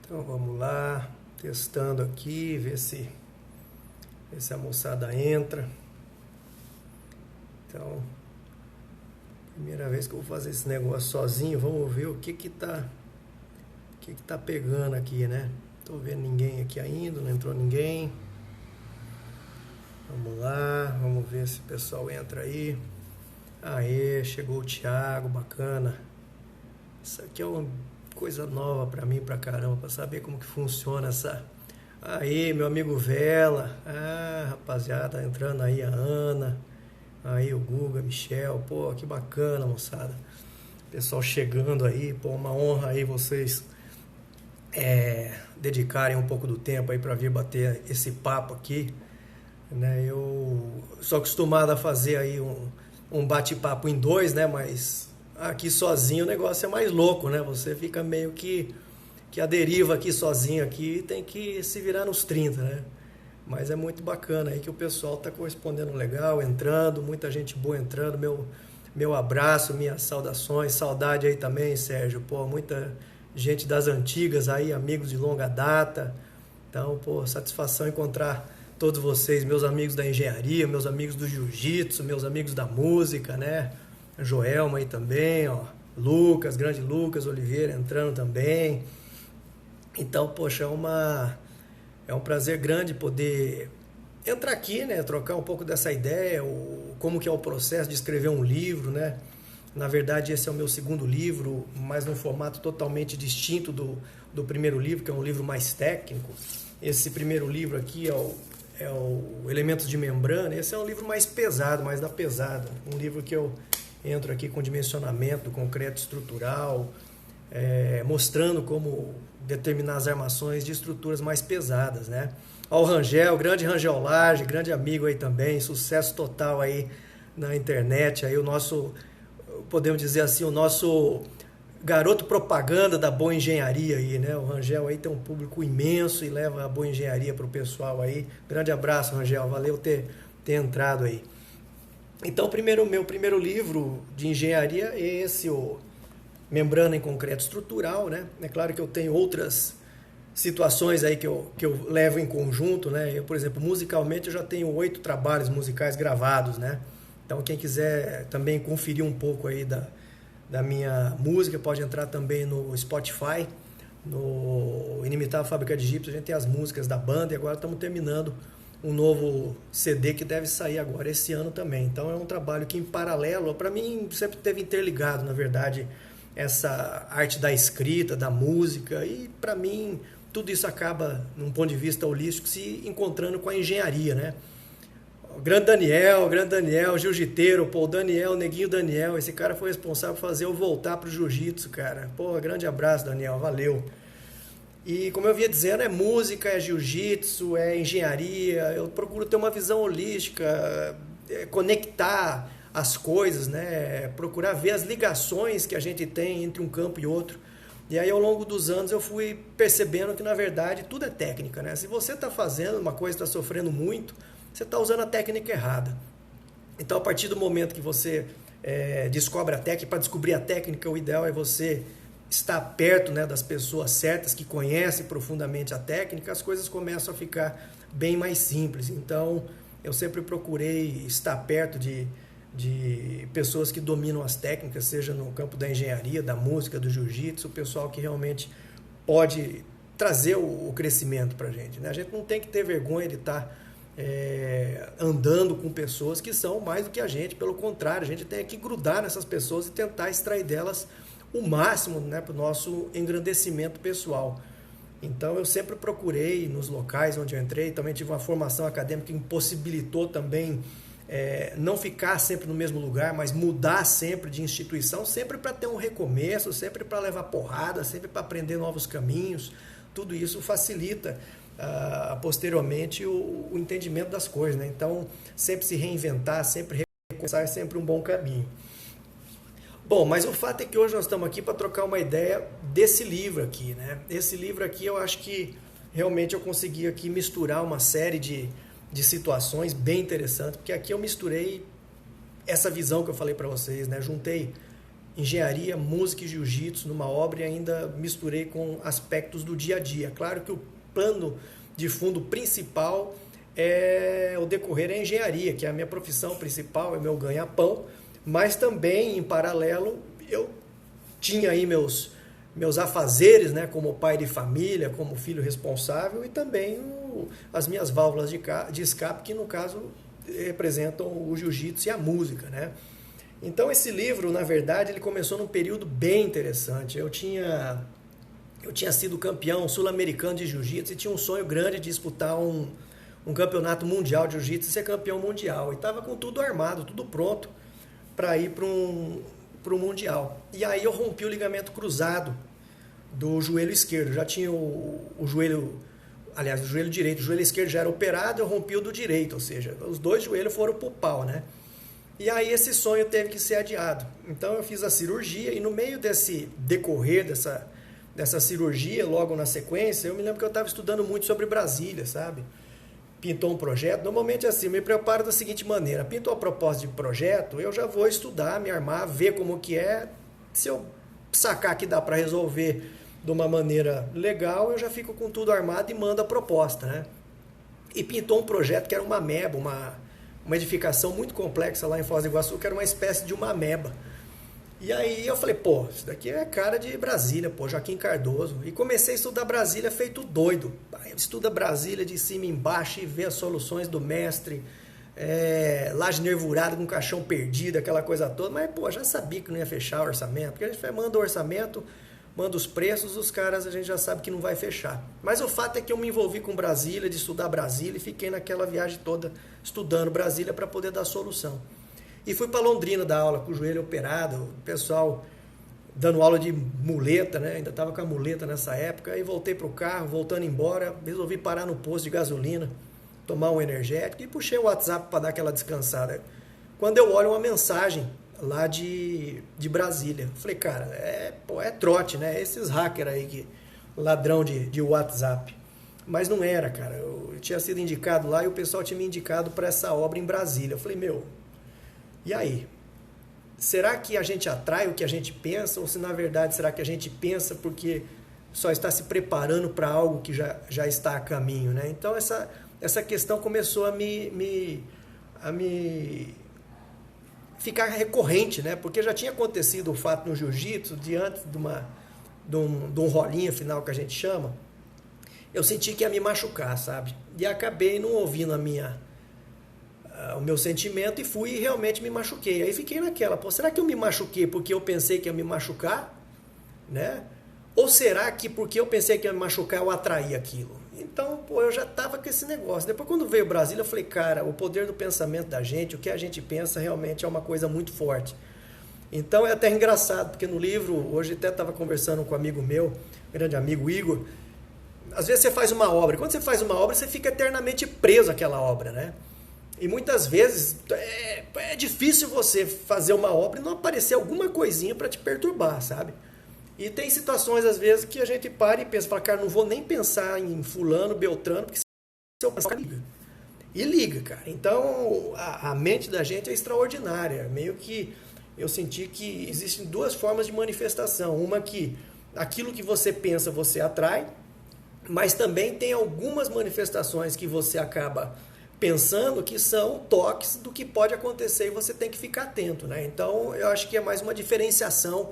Então vamos lá, testando aqui, ver se a moçada entra. Então, primeira vez que eu vou fazer esse negócio sozinho, vamos ver o que tá pegando aqui, né? Tô vendo ninguém aqui ainda, não entrou ninguém. Vamos lá, vamos ver se o pessoal entra aí. Aê, chegou o Thiago, bacana. Isso aqui é uma coisa nova pra mim, pra caramba, pra saber como que funciona essa. Aí, meu amigo Vela. Ah, rapaziada, entrando aí a Ana. Aí o Guga, Michel. Pô, que bacana, moçada. Pessoal chegando aí. Pô, uma honra aí vocês dedicarem um pouco do tempo aí pra vir bater esse papo aqui. Né? Eu sou acostumado a fazer aí um bate-papo em dois, né? Mas aqui sozinho o negócio é mais louco, né? Você fica meio que a deriva aqui sozinho aqui, tem que se virar nos 30, né? Mas é muito bacana aí que o pessoal tá correspondendo legal, entrando, muita gente boa entrando. Meu abraço, minhas saudações, saudade aí também, Sérgio. Pô, muita gente das antigas aí, amigos de longa data. Então, pô, satisfação encontrar todos vocês, meus amigos da engenharia, meus amigos do jiu-jitsu, meus amigos da música, né? Joelma aí também, ó. Lucas, grande Lucas Oliveira entrando também. Então, poxa, é um prazer grande poder entrar aqui, né? Trocar um pouco dessa ideia, como que é o processo de escrever um livro, né? Na verdade, esse é o meu segundo livro, mas num formato totalmente distinto do primeiro livro, que é um livro mais técnico. Esse primeiro livro aqui é o Elementos de Membrana. Esse é um livro mais pesado, mais da pesada. Um livro que eu entro aqui com dimensionamento do concreto estrutural, mostrando como determinar as armações de estruturas mais pesadas, né? Ó, o Rangel, grande Rangel Laje, grande amigo aí também, sucesso total aí na internet, aí o nosso, podemos dizer assim, o nosso garoto propaganda da boa engenharia aí, né? O Rangel aí tem um público imenso e leva a boa engenharia pro pessoal aí. Grande abraço, Rangel, valeu ter entrado aí. Então, meu primeiro livro de engenharia é esse, o Membrana em Concreto Estrutural, né? É claro que eu tenho outras situações aí que eu levo em conjunto, né? Eu, por exemplo, musicalmente eu já tenho 8 trabalhos musicais gravados, né? Então, quem quiser também conferir um pouco aí da minha música, pode entrar também no Spotify, no Inimitável Fábrica de Egípcio, a gente tem as músicas da banda e agora estamos terminando um novo CD que deve sair agora esse ano também. Então é um trabalho que em paralelo, para mim sempre teve interligado, na verdade, essa arte da escrita, da música, e para mim tudo isso acaba, num ponto de vista holístico, se encontrando com a engenharia, né? O grande Daniel, jiu-jiteiro, pô, o Daniel, o neguinho Daniel, esse cara foi responsável por fazer eu voltar pro jiu-jitsu, cara. Pô, grande abraço, Daniel, valeu. E como eu vinha dizendo, é música, é jiu-jitsu, é engenharia, eu procuro ter uma visão holística, conectar as coisas, né? Procurar ver as ligações que a gente tem entre um campo e outro. E aí ao longo dos anos eu fui percebendo que na verdade tudo é técnica, né? Se você está fazendo uma coisa, está sofrendo muito, você está usando a técnica errada. Então a partir do momento que você descobre a técnica, para descobrir a técnica o ideal é você estar perto, né, das pessoas certas que conhecem profundamente a técnica, as coisas começam a ficar bem mais simples. Então eu sempre procurei estar perto de pessoas que dominam as técnicas, seja no campo da engenharia, da música, do jiu-jitsu, o pessoal que realmente pode trazer o crescimento para a gente, né? A gente não tem que ter vergonha de estar andando com pessoas que são mais do que a gente, pelo contrário, a gente tem que grudar nessas pessoas e tentar extrair delas o máximo, né, para o nosso engrandecimento pessoal. Então eu sempre procurei nos locais onde eu entrei, também tive uma formação acadêmica que impossibilitou também não ficar sempre no mesmo lugar, mas mudar sempre de instituição, sempre para ter um recomeço, sempre para levar porrada, sempre para aprender novos caminhos. Tudo isso facilita posteriormente o entendimento das coisas, né? Então sempre se reinventar, sempre recomeçar é sempre um bom caminho. Bom, mas o fato é que hoje nós estamos aqui para trocar uma ideia desse livro aqui, né? Esse livro aqui eu acho que realmente eu consegui aqui misturar uma série de situações bem interessantes, porque aqui eu misturei essa visão que eu falei para vocês, né? Juntei engenharia, música e jiu-jitsu numa obra e ainda misturei com aspectos do dia a dia. Claro que o plano de fundo principal é o decorrer a engenharia, que é a minha profissão principal, é o meu ganha-pão, mas também, em paralelo, eu tinha aí meus afazeres, né, como pai de família, como filho responsável e também as minhas válvulas de escape, que no caso representam o jiu-jitsu e a música, né? Então esse livro, na verdade, ele começou num período bem interessante. Eu tinha sido campeão sul-americano de jiu-jitsu e tinha um sonho grande de disputar um campeonato mundial de jiu-jitsu e ser campeão mundial. E estava com tudo armado, tudo pronto para ir para um mundial. E aí eu rompi o ligamento cruzado do joelho esquerdo. Já tinha o joelho, aliás, o joelho direito. O joelho esquerdo já era operado, eu rompi o do direito. Ou seja, os dois joelhos foram pro pau, né? E aí esse sonho teve que ser adiado. Então eu fiz a cirurgia e no meio desse decorrer dessa cirurgia, logo na sequência, eu me lembro que eu estava estudando muito sobre Brasília, sabe? Pintou um projeto. Normalmente assim, eu me preparo da seguinte maneira. Pintou a proposta de projeto, eu já vou estudar, me armar, ver como que é. Se eu sacar que dá para resolver de uma maneira legal, eu já fico com tudo armado e mando a proposta, né? E pintou um projeto que era uma ameba, uma edificação muito complexa lá em Foz do Iguaçu, que era uma espécie de uma ameba. E aí eu falei, pô, isso daqui é cara de Brasília, pô, Joaquim Cardoso. E comecei a estudar Brasília feito doido. Estuda Brasília de cima e embaixo e vê as soluções do mestre, laje nervurada com caixão perdido, aquela coisa toda. Mas, pô, já sabia que não ia fechar o orçamento, porque a gente manda o orçamento, manda os preços, os caras a gente já sabe que não vai fechar. Mas o fato é que eu me envolvi com Brasília, de estudar Brasília, e fiquei naquela viagem toda estudando Brasília para poder dar solução. E fui para Londrina dar aula com o joelho operado, o pessoal dando aula de muleta, né? Ainda estava com a muleta nessa época. Aí voltei para o carro, voltando embora, resolvi parar no posto de gasolina, tomar um energético e puxei o WhatsApp para dar aquela descansada. Quando eu olho uma mensagem lá de Brasília, falei, cara, é trote, né? Esses hackers aí, ladrão de WhatsApp. Mas não era, cara. Eu tinha sido indicado lá e o pessoal tinha me indicado para essa obra em Brasília. Eu falei, meu, e aí? Será que a gente atrai o que a gente pensa? Ou se na verdade será que a gente pensa porque só está se preparando para algo que já está a caminho, né? Então essa questão começou a me ficar recorrente, né? Porque já tinha acontecido o fato no jiu-jitsu, diante de um rolinho final que a gente chama, eu senti que ia me machucar, sabe? E acabei não ouvindo o meu sentimento e fui e realmente me machuquei. Aí fiquei naquela, pô, será que eu me machuquei porque eu pensei que ia me machucar? Né? Ou será que porque eu pensei que ia me machucar eu atraí aquilo? Então, pô, eu já tava com esse negócio. Depois quando veio o Brasília, eu falei, cara, o poder do pensamento da gente, o que a gente pensa realmente é uma coisa muito forte. Então é até engraçado, porque no livro, hoje até estava conversando com um amigo meu, grande amigo Igor, às vezes você faz uma obra, e quando você faz uma obra, você fica eternamente preso àquela obra, né? E muitas vezes é difícil você fazer uma obra e não aparecer alguma coisinha para te perturbar, sabe? E tem situações, às vezes, que a gente para e pensa, fala, cara, não vou nem pensar em fulano, beltrano, porque se eu pensar, liga. E liga, cara. Então, a mente da gente é extraordinária. Meio que eu senti que existem duas formas de manifestação. Uma que aquilo que você pensa, você atrai, mas também tem algumas manifestações que você acaba pensando que são toques do que pode acontecer e você tem que ficar atento, né? Então, eu acho que é mais uma diferenciação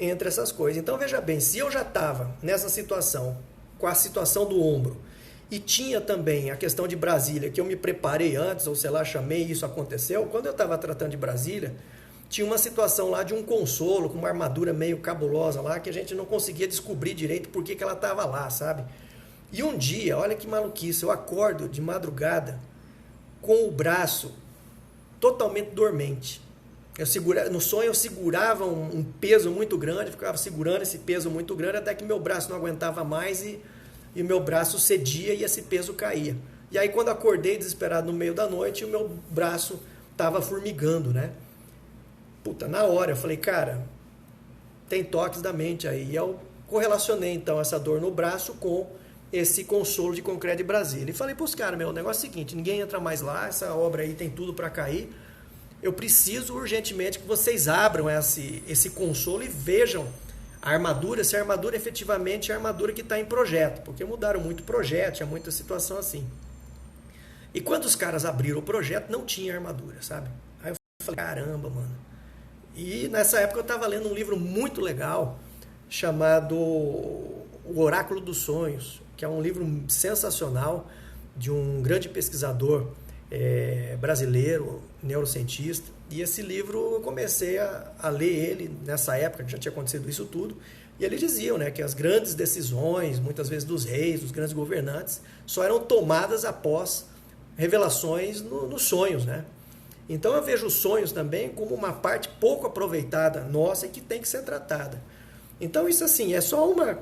entre essas coisas. Então, veja bem, se eu já estava nessa situação, com a situação do ombro, e tinha também a questão de Brasília, que eu me preparei antes, ou sei lá, chamei e isso aconteceu, quando eu estava tratando de Brasília, tinha uma situação lá de um consolo, com uma armadura meio cabulosa lá, que a gente não conseguia descobrir direito por que ela estava lá, sabe? E um dia, olha que maluquice, eu acordo de madrugada com o braço totalmente dormente. No sonho eu segurava um peso muito grande, ficava segurando esse peso muito grande, até que meu braço não aguentava mais e o meu braço cedia e esse peso caía. E aí quando acordei desesperado no meio da noite, o meu braço estava formigando, né? Puta, na hora eu falei, cara, tem toques da mente aí. E eu correlacionei então essa dor no braço com esse consolo de concreto de Brasília. E falei pros caras, meu, o negócio é o seguinte, ninguém entra mais lá, essa obra aí tem tudo para cair. eu preciso urgentemente que vocês abram esse console e vejam a armadura, se a armadura efetivamente é a armadura que está em projeto, porque mudaram muito o projeto, tinha muita situação assim. E quando os caras abriram o projeto, não tinha armadura, sabe? Aí eu falei, caramba, mano. E nessa época eu estava lendo um livro muito legal, chamado O Oráculo dos Sonhos, que é um livro sensacional de um grande pesquisador brasileiro, neurocientista. E esse livro eu comecei a ler ele nessa época, que já tinha acontecido isso tudo. E eles diziam, né, que as grandes decisões, muitas vezes dos reis, dos grandes governantes, só eram tomadas após revelações nos sonhos, né? Então eu vejo os sonhos também como uma parte pouco aproveitada nossa e que tem que ser tratada. Então isso assim, é só uma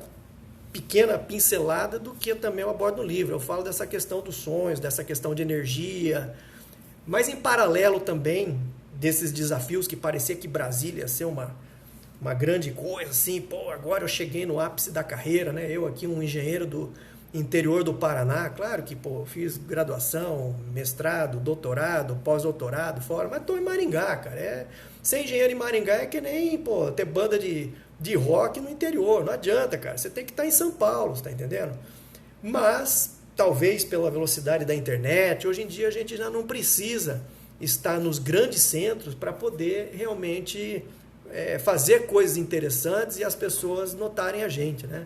pequena pincelada do que também eu abordo no livro. Eu falo dessa questão dos sonhos, dessa questão de energia, mas em paralelo também desses desafios que parecia que Brasília ia ser uma grande coisa, assim, pô, agora eu cheguei no ápice da carreira, né? Eu aqui, um engenheiro do interior do Paraná, claro que, pô, fiz graduação, mestrado, doutorado, pós-doutorado, fora, mas tô em Maringá, cara. Ser engenheiro em Maringá é que nem, pô, ter banda de rock no interior, não adianta, cara. Você tem que estar em São Paulo, tá entendendo? Mas, talvez pela velocidade da internet, hoje em dia a gente já não precisa estar nos grandes centros para poder realmente fazer coisas interessantes e as pessoas notarem a gente, né?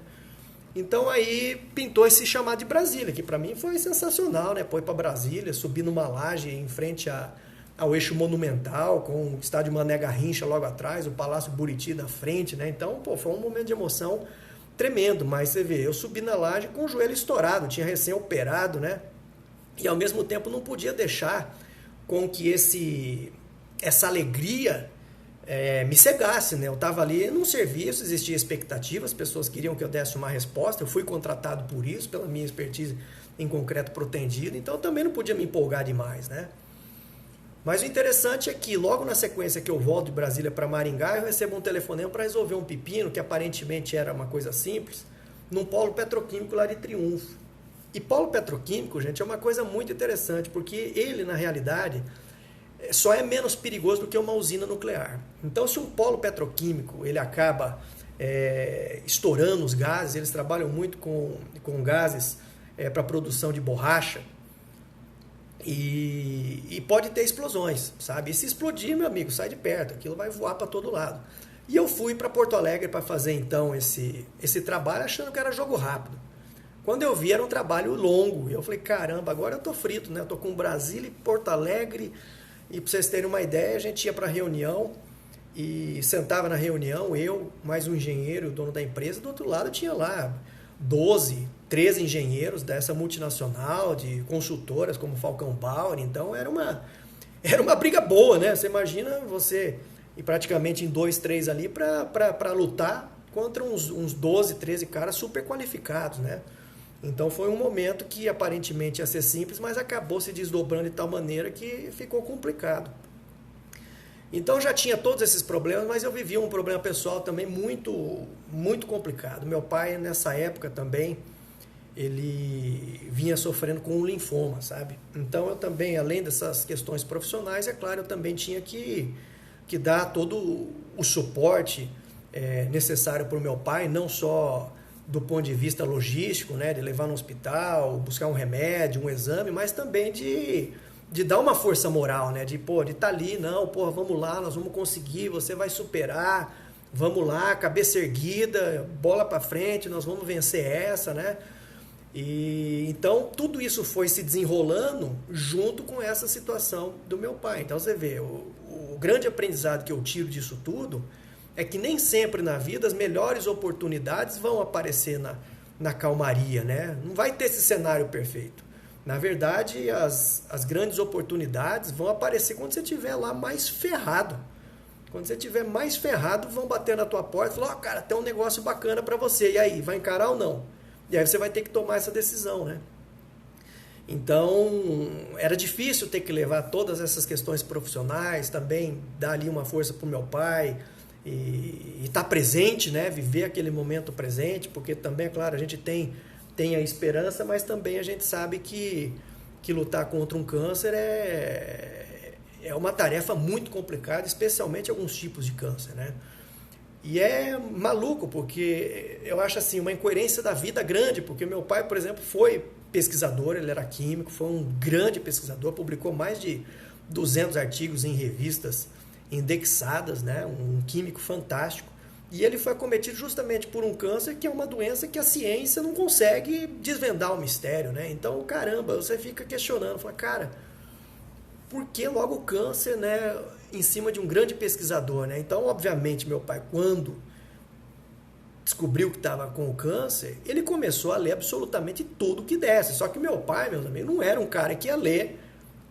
Então aí pintou esse chamado de Brasília, que para mim foi sensacional, né? Pô, ir para Brasília, subir numa laje em frente ao eixo monumental, com o estádio Mané Garrincha logo atrás, o Palácio Buriti na frente, né? Então, pô, foi um momento de emoção tremendo, mas você vê, eu subi na laje com o joelho estourado, tinha recém-operado, né? E ao mesmo tempo não podia deixar com que essa alegria me cegasse, né? Eu estava ali num serviço, existia expectativa, as pessoas queriam que eu desse uma resposta, eu fui contratado por isso, pela minha expertise em concreto protendido, então eu também não podia me empolgar demais, né? Mas o interessante é que logo na sequência que eu volto de Brasília para Maringá, eu recebo um telefonema para resolver um pepino, que aparentemente era uma coisa simples, num polo petroquímico lá de Triunfo. E polo petroquímico, gente, é uma coisa muito interessante, porque ele, na realidade, só é menos perigoso do que uma usina nuclear. Então, se um polo petroquímico ele acaba estourando os gases, eles trabalham muito com gases para produção de borracha, e pode ter explosões, sabe? E se explodir, meu amigo, sai de perto, aquilo vai voar para todo lado. E eu fui para Porto Alegre para fazer então esse trabalho, achando que era jogo rápido. Quando eu vi, era um trabalho longo. E eu falei, caramba, agora eu tô frito, né? Eu tô com Brasília e Porto Alegre. E para vocês terem uma ideia, a gente ia para a reunião e sentava na reunião, eu, mais um engenheiro, o dono da empresa. Do outro lado tinha lá 12, 13 engenheiros dessa multinacional, de consultoras como Falcão Power. Então era uma briga boa, né? Você imagina você ir praticamente em 2, 3 ali para lutar contra uns 12, 13 caras super qualificados, né? Então foi um momento que aparentemente ia ser simples, mas acabou se desdobrando de tal maneira que ficou complicado. Então já tinha todos esses problemas, mas eu vivia um problema pessoal também muito, muito complicado. Meu pai, nessa época também, ele vinha sofrendo com um linfoma, sabe? Então eu também, além dessas questões profissionais, é claro, eu também tinha que dar todo o suporte necessário para o meu pai, não só do ponto de vista logístico, né, de levar no hospital, buscar um remédio, um exame, mas também de dar uma força moral, né, de estar ali, não, vamos lá, nós vamos conseguir, você vai superar, vamos lá, cabeça erguida, bola para frente, nós vamos vencer essa, né? E então tudo isso foi se desenrolando junto com essa situação do meu pai. Então você vê, o grande aprendizado que eu tiro disso tudo é que nem sempre na vida as melhores oportunidades vão aparecer na calmaria, né? Não vai ter esse cenário perfeito. Na verdade, as grandes oportunidades vão aparecer quando você estiver lá mais ferrado. Quando você estiver mais ferrado, vão bater na tua porta e falar, cara, tem um negócio bacana para você. E aí, vai encarar ou não? E aí você vai ter que tomar essa decisão, né? Então, era difícil ter que levar todas essas questões profissionais, também dar ali uma força para o meu pai, e estar presente, né? Viver aquele momento presente, porque também, é claro, a gente tem a esperança, mas também a gente sabe que lutar contra um câncer é uma tarefa muito complicada, especialmente alguns tipos de câncer, né? E é maluco, porque eu acho assim, uma incoerência da vida grande, porque meu pai, por exemplo, foi pesquisador, ele era químico, foi um grande pesquisador, publicou mais de 200 artigos em revistas indexadas, né? Um químico fantástico. E ele foi acometido justamente por um câncer que é uma doença que a ciência não consegue desvendar o mistério, né? Então, caramba, você fica questionando, fala, cara, por que logo o câncer, né, em cima de um grande pesquisador, né? Então, obviamente, meu pai, quando descobriu que estava com o câncer, ele começou a ler absolutamente tudo que desse. Só que meu pai, meus amigos, não era um cara que ia ler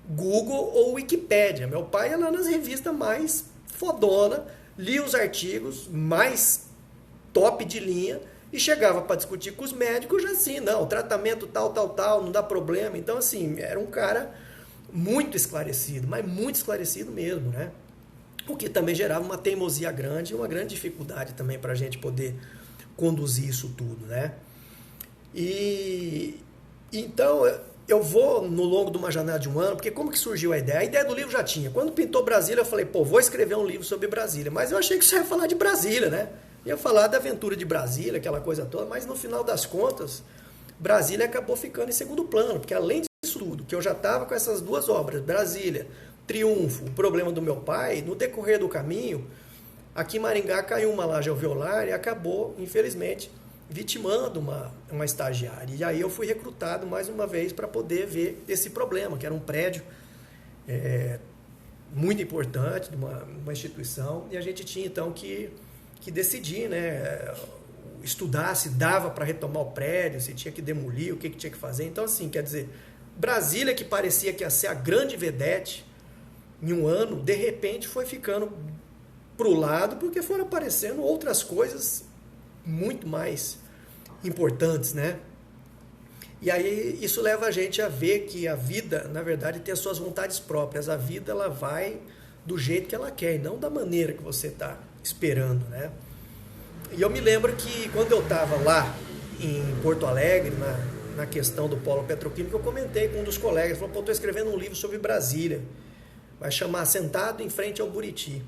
Google ou Wikipédia. Meu pai ia lá nas revistas mais fodona, lia os artigos mais top de linha e chegava para discutir com os médicos já assim, não, tratamento tal, não dá problema. Então, assim, era um cara muito esclarecido, mas muito esclarecido mesmo, né? O que também gerava uma teimosia grande e uma grande dificuldade também para a gente poder conduzir isso tudo, né? E então eu vou no longo de uma janela de um ano, porque como que surgiu a ideia? A ideia do livro já tinha. Quando pintou Brasília, eu falei, pô, vou escrever um livro sobre Brasília. Mas eu achei que você ia falar de Brasília, né? Ia falar da aventura de Brasília, aquela coisa toda, mas no final das contas, Brasília acabou ficando em segundo plano, porque além disso tudo, que eu já estava com essas duas obras, Brasília, Triunfo, o problema do meu pai, no decorrer do caminho, aqui em Maringá caiu uma laje alveolar e acabou, infelizmente, vitimando uma estagiária. E aí eu fui recrutado mais uma vez para poder ver esse problema, que era um prédio muito importante de uma instituição, e a gente tinha então que decidir, né, estudar se dava para retomar o prédio, se tinha que demolir, o que tinha que fazer. Então, assim, quer dizer, Brasília, que parecia que ia ser a grande vedete em um ano, de repente foi ficando para o lado, porque foram aparecendo outras coisas muito mais importantes, né? E aí isso leva a gente a ver que a vida, na verdade, tem as suas vontades próprias. A vida, ela vai do jeito que ela quer e não da maneira que você está esperando, né? E eu me lembro que quando eu estava lá em Porto Alegre, na questão do polo petroquímico, eu comentei com um dos colegas, falou, pô, estou escrevendo um livro sobre Brasília, vai chamar Sentado em Frente ao Buriti.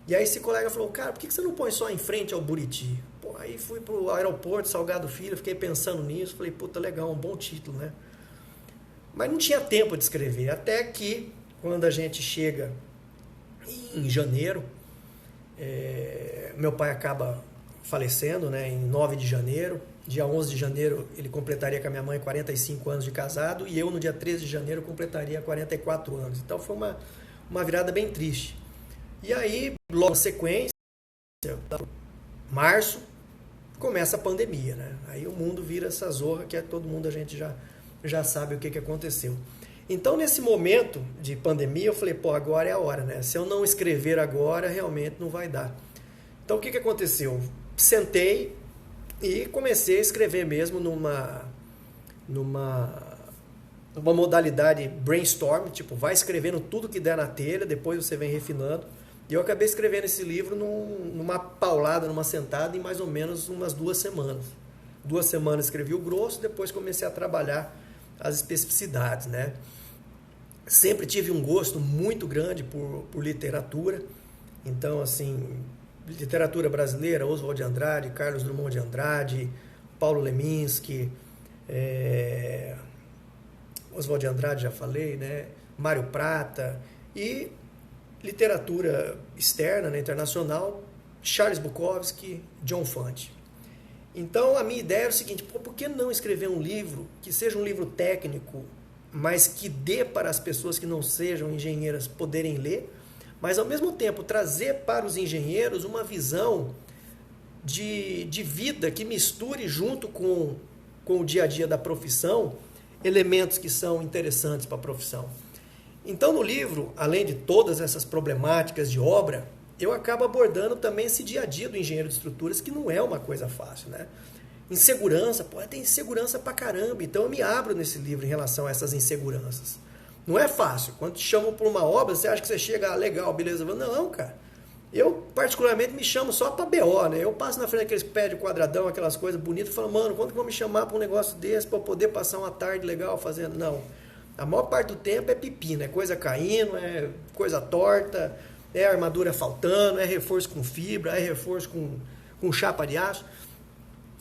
E aí esse colega falou, cara, por que você não põe só em frente ao Buriti? Pô, aí fui pro aeroporto Salgado Filho, fiquei pensando nisso, falei, puta, legal, um bom título, né? Mas não tinha tempo de escrever, até que quando a gente chega em janeiro, meu pai acaba falecendo, né, em 9 de janeiro, dia 11 de janeiro ele completaria com a minha mãe 45 anos de casado, e eu no dia 13 de janeiro completaria 44 anos, então foi uma virada bem triste. E aí, logo na sequência, março, começa a pandemia, né? Aí o mundo vira essa zorra que todo mundo, a gente já sabe o que aconteceu. Então, nesse momento de pandemia, eu falei, pô, agora é a hora, né? Se eu não escrever agora, realmente não vai dar. Então, o que aconteceu? Sentei e comecei a escrever mesmo numa modalidade brainstorm, tipo, vai escrevendo tudo que der na telha, depois você vem refinando. E eu acabei escrevendo esse livro numa paulada, numa sentada, em mais ou menos umas 2 semanas. 2 semanas escrevi o grosso, depois comecei a trabalhar as especificidades, né? Sempre tive um gosto muito grande por literatura. Então, assim, literatura brasileira, Oswald de Andrade, Carlos Drummond de Andrade, Paulo Leminski, Oswald de Andrade, já falei, né? Mário Prata, e literatura externa, né, internacional, Charles Bukowski, John Fante. Então a minha ideia era o seguinte, pô, por que não escrever um livro que seja um livro técnico, mas que dê para as pessoas que não sejam engenheiras poderem ler, mas ao mesmo tempo trazer para os engenheiros uma visão de vida que misture junto com o dia a dia da profissão elementos que são interessantes para a profissão. Então, no livro, além de todas essas problemáticas de obra, eu acabo abordando também esse dia a dia do engenheiro de estruturas, que não é uma coisa fácil, né? Insegurança, pô, tem insegurança pra caramba. Então, eu me abro nesse livro em relação a essas inseguranças. Não é fácil. Quando te chamam por uma obra, você acha que você chega, legal, beleza. Não, cara. Eu, particularmente, me chamo só pra BO, né? Eu passo na frente daqueles prédios quadradão, aquelas coisas bonitas, e falo, mano, quando que vão me chamar pra um negócio desse, pra eu poder passar uma tarde legal fazendo? Não. A maior parte do tempo é pepino, é coisa caindo, é coisa torta, é armadura faltando, é reforço com fibra, é reforço com chapa de aço.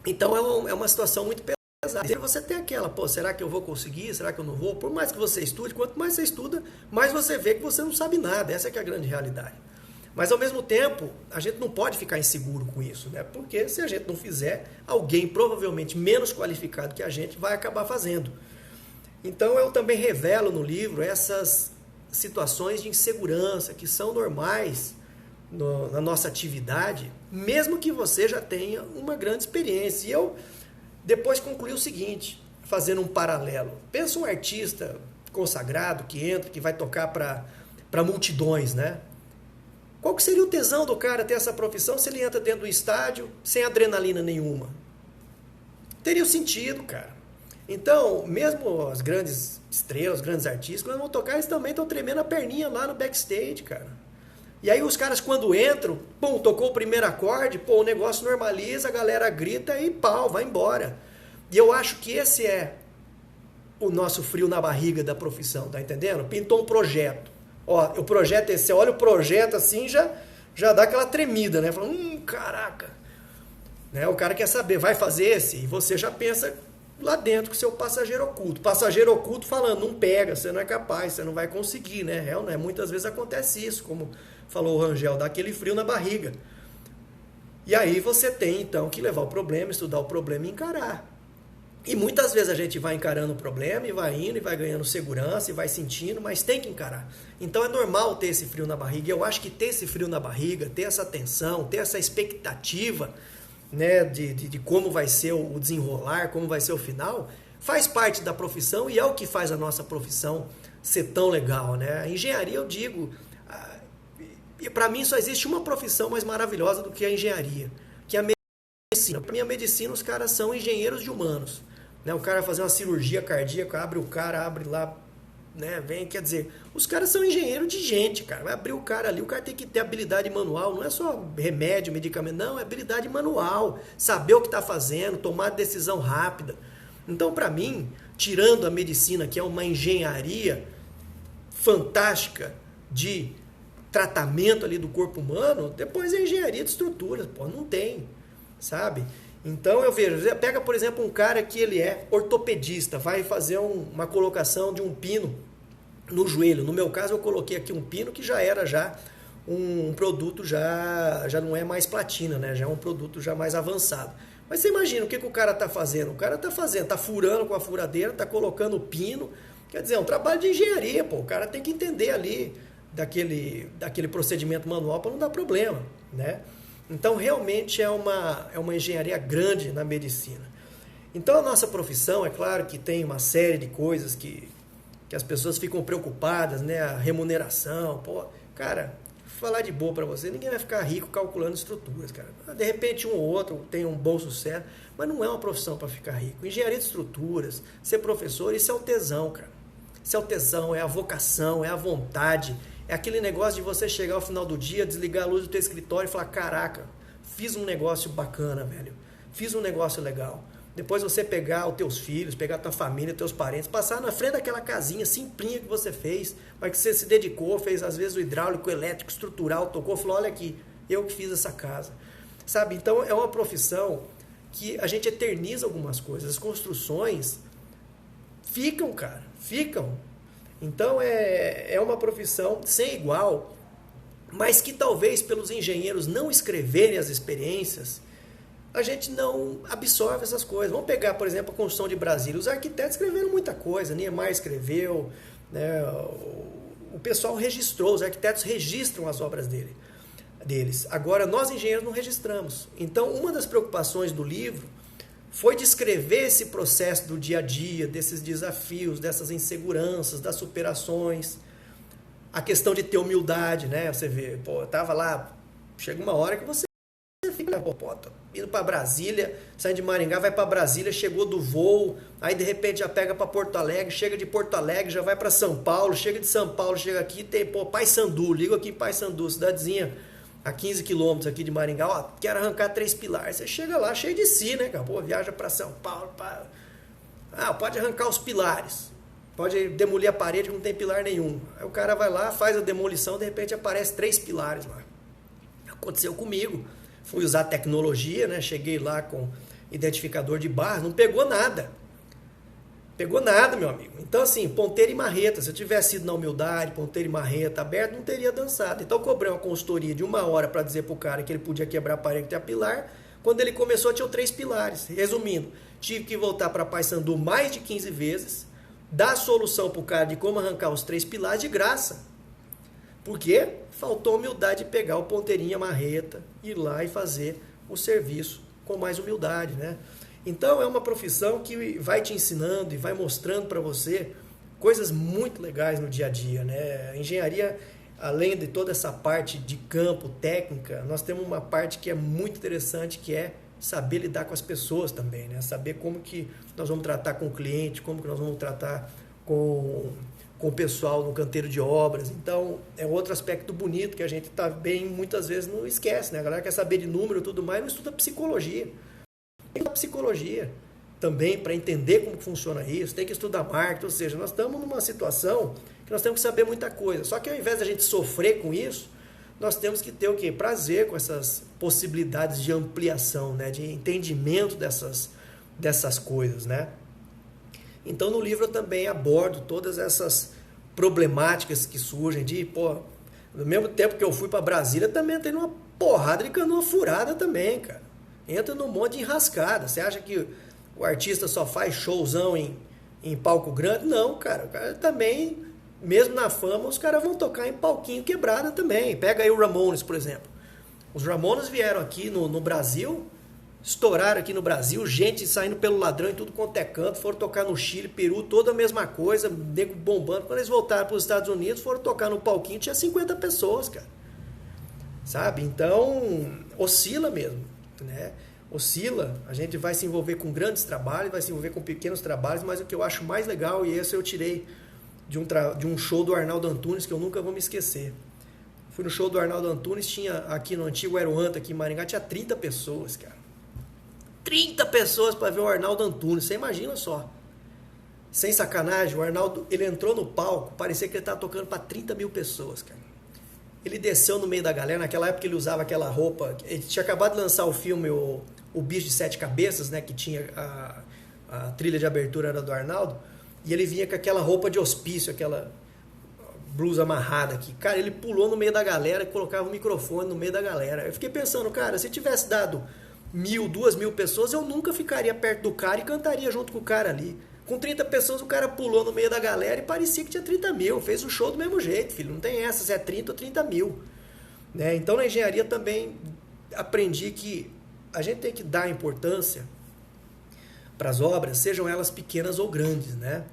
Então é uma situação muito pesada. E você tem aquela, pô, será que eu vou conseguir? Será que eu não vou? Por mais que você estude, quanto mais você estuda, mais você vê que você não sabe nada. Essa é que é a grande realidade. Mas ao mesmo tempo, a gente não pode ficar inseguro com isso, né? Porque se a gente não fizer, alguém provavelmente menos qualificado que a gente vai acabar fazendo. Então eu também revelo no livro essas situações de insegurança que são normais na nossa atividade, mesmo que você já tenha uma grande experiência. E eu depois concluí o seguinte, fazendo um paralelo. Pensa um artista consagrado que entra, que vai tocar para multidões, né? Qual que seria o tesão do cara ter essa profissão se ele entra dentro do estádio sem adrenalina nenhuma? Teria sentido, cara. Então, mesmo as grandes estrelas, os grandes artistas, quando vão tocar, eles também estão tremendo a perninha lá no backstage, cara. E aí os caras quando entram, pum, tocou o primeiro acorde, pô, o negócio normaliza, a galera grita e pau, vai embora. E eu acho que esse é o nosso frio na barriga da profissão, tá entendendo? Pintou um projeto. Ó, o projeto é esse, você olha o projeto assim, já dá aquela tremida, né? Fala, caraca. Né? O cara quer saber, vai fazer esse? E você já pensa lá dentro com o seu passageiro oculto. Passageiro oculto falando, não pega, você não é capaz, você não vai conseguir, né? Real, né? Muitas vezes acontece isso, como falou o Rangel, dá aquele frio na barriga. E aí você tem, então, que levar o problema, estudar o problema e encarar. E muitas vezes a gente vai encarando o problema e vai indo e vai ganhando segurança e vai sentindo, mas tem que encarar. Então é normal ter esse frio na barriga. E eu acho que ter esse frio na barriga, ter essa tensão, ter essa expectativa, né, de como vai ser o desenrolar, como vai ser o final, faz parte da profissão e é o que faz a nossa profissão ser tão legal, né? A engenharia, eu digo, e para mim só existe uma profissão mais maravilhosa do que a engenharia, que é a medicina. Para mim a medicina, os caras são engenheiros de humanos, né? O cara vai fazer uma cirurgia cardíaca, abre o cara, abre lá, né? Vem, quer dizer, os caras são engenheiros de gente, cara. Vai abrir o cara ali, o cara tem que ter habilidade manual, não é só remédio, medicamento, não, é habilidade manual, saber o que está fazendo, tomar decisão rápida. Então, para mim, tirando a medicina, que é uma engenharia fantástica de tratamento ali do corpo humano, depois é engenharia de estruturas, pô, não tem, sabe? Então eu vejo, pega por exemplo um cara que ele é ortopedista, vai fazer uma colocação de um pino no joelho. No meu caso eu coloquei aqui um pino que já era um produto, já não é mais platina, né? Já é um produto já mais avançado. Mas você imagina o que o cara está fazendo? O cara está furando com a furadeira, está colocando o pino. Quer dizer, é um trabalho de engenharia, pô. O cara tem que entender ali daquele procedimento manual para não dar problema, né? Então, realmente é uma engenharia grande na medicina. Então, a nossa profissão, é claro que tem uma série de coisas que as pessoas ficam preocupadas, né? A remuneração, pô, cara, falar de boa para você, ninguém vai ficar rico calculando estruturas, cara. De repente, um ou outro tem um bom sucesso, mas não é uma profissão para ficar rico. Engenharia de estruturas, ser professor, isso é o tesão, cara. Isso é o tesão, é a vocação, é a vontade. É aquele negócio de você chegar ao final do dia, desligar a luz do teu escritório e falar, caraca, fiz um negócio bacana, velho. Fiz um negócio legal. Depois você pegar os teus filhos, pegar a tua família, teus parentes, passar na frente daquela casinha simplinha que você fez, mas que você se dedicou, fez às vezes o hidráulico, o elétrico, estrutural, tocou, falou, olha aqui, eu que fiz essa casa. Sabe? Então é uma profissão que a gente eterniza algumas coisas. As construções ficam, cara, ficam. Então é uma profissão sem igual, mas que talvez pelos engenheiros não escreverem as experiências, a gente não absorve essas coisas. Vamos pegar, por exemplo, a construção de Brasília. Os arquitetos escreveram muita coisa, Niemeyer escreveu, né? O pessoal registrou, os arquitetos registram as obras deles. Agora, nós engenheiros não registramos. Então, uma das preocupações do livro foi descrever esse processo do dia a dia, desses desafios, dessas inseguranças, das superações, a questão de ter humildade, né? Você vê, pô, eu tava lá, chega uma hora que você fica, pô, tô indo para Brasília, sai de Maringá, vai para Brasília, chegou do voo, aí de repente já pega para Porto Alegre, chega de Porto Alegre, já vai para São Paulo, chega de São Paulo, chega aqui, tem, pô, Paissandu, ligo aqui em Paissandu, cidadezinha a 15 quilômetros aqui de Maringá, ó, quero arrancar 3 pilares. Você chega lá cheio de si, né, cara? Pô, viaja para São Paulo, pode arrancar os pilares. pode demolir a parede que não tem pilar nenhum. Aí o cara vai lá, faz a demolição, de repente aparece 3 pilares lá. Aconteceu comigo. Fui usar tecnologia, né? Cheguei lá com identificador de barras, não pegou nada. Pegou nada, meu amigo. Então, assim, ponteira e marreta. Se eu tivesse ido na humildade, ponteira e marreta aberto, não teria dançado. Então, eu cobrei uma consultoria de 1 hora para dizer pro cara que ele podia quebrar a parede que tinha pilar. Quando ele começou, tinha 3 pilares. Resumindo, tive que voltar para Paysandu mais de 15 vezes, dar solução pro cara de como arrancar os 3 pilares de graça. Por quê? Faltou humildade de pegar o ponteirinha, marreta, ir lá e fazer o serviço com mais humildade, né? Então é uma profissão que vai te ensinando e vai mostrando para você coisas muito legais no dia a dia, né? A engenharia, além de toda essa parte de campo, técnica, nós temos uma parte que é muito interessante, que é saber lidar com as pessoas também, né? Saber como que nós vamos tratar com o cliente, como que nós vamos tratar com o pessoal no canteiro de obras. Então, é outro aspecto bonito que a gente tá bem, muitas vezes não esquece, né? A galera quer saber de número e tudo mais, não estuda psicologia. Tem que estudar psicologia também para entender como funciona isso, tem que estudar marketing, ou seja, nós estamos numa situação que nós temos que saber muita coisa. Só que ao invés de a gente sofrer com isso, nós temos que ter o quê? Prazer com essas possibilidades de ampliação, né? De entendimento dessas coisas, né? Então, no livro eu também abordo todas essas problemáticas que surgem de, no mesmo tempo que eu fui para Brasília, também tem uma porrada de canoa furada também, cara. Entra num monte de enrascada. Você acha que o artista só faz showzão em palco grande? Não, cara. O cara também, mesmo na fama, os caras vão tocar em palquinho quebrada também. Pega aí o Ramones, por exemplo. Os Ramones vieram aqui no Brasil, estouraram aqui no Brasil, gente saindo pelo ladrão em tudo quanto é canto, foram tocar no Chile, Peru, toda a mesma coisa, nego bombando. Quando eles voltaram para os Estados Unidos, foram tocar no palquinho, tinha 50 pessoas, cara. Sabe? Então, oscila mesmo, né? Oscila, a gente vai se envolver com grandes trabalhos, vai se envolver com pequenos trabalhos, mas o que eu acho mais legal, e esse eu tirei de um show do Arnaldo Antunes, que eu nunca vou me esquecer. Fui no show do Arnaldo Antunes, tinha aqui no antigo Aeroanta, aqui em Maringá, tinha 30 pessoas, cara. 30 pessoas para ver o Arnaldo Antunes, você imagina só. Sem sacanagem, o Arnaldo, ele entrou no palco, parecia que ele estava tocando para 30 mil pessoas, cara. Ele desceu no meio da galera, naquela época ele usava aquela roupa, ele tinha acabado de lançar o filme O Bicho de 7 Cabeças, né, que tinha a trilha de abertura era do Arnaldo, e ele vinha com aquela roupa de hospício, aquela blusa amarrada aqui. Cara, ele pulou no meio da galera e colocava o microfone no meio da galera. Eu fiquei pensando, cara, se tivesse dado 1.000, 2.000 pessoas, eu nunca ficaria perto do cara e cantaria junto com o cara ali. Com 30 pessoas, o cara pulou no meio da galera e parecia que tinha 30 mil. Fez o show do mesmo jeito, filho. Não tem essa, se é 30 ou 30 mil. Né? Então, na engenharia também aprendi que a gente tem que dar importância para as obras, sejam elas pequenas ou grandes, né?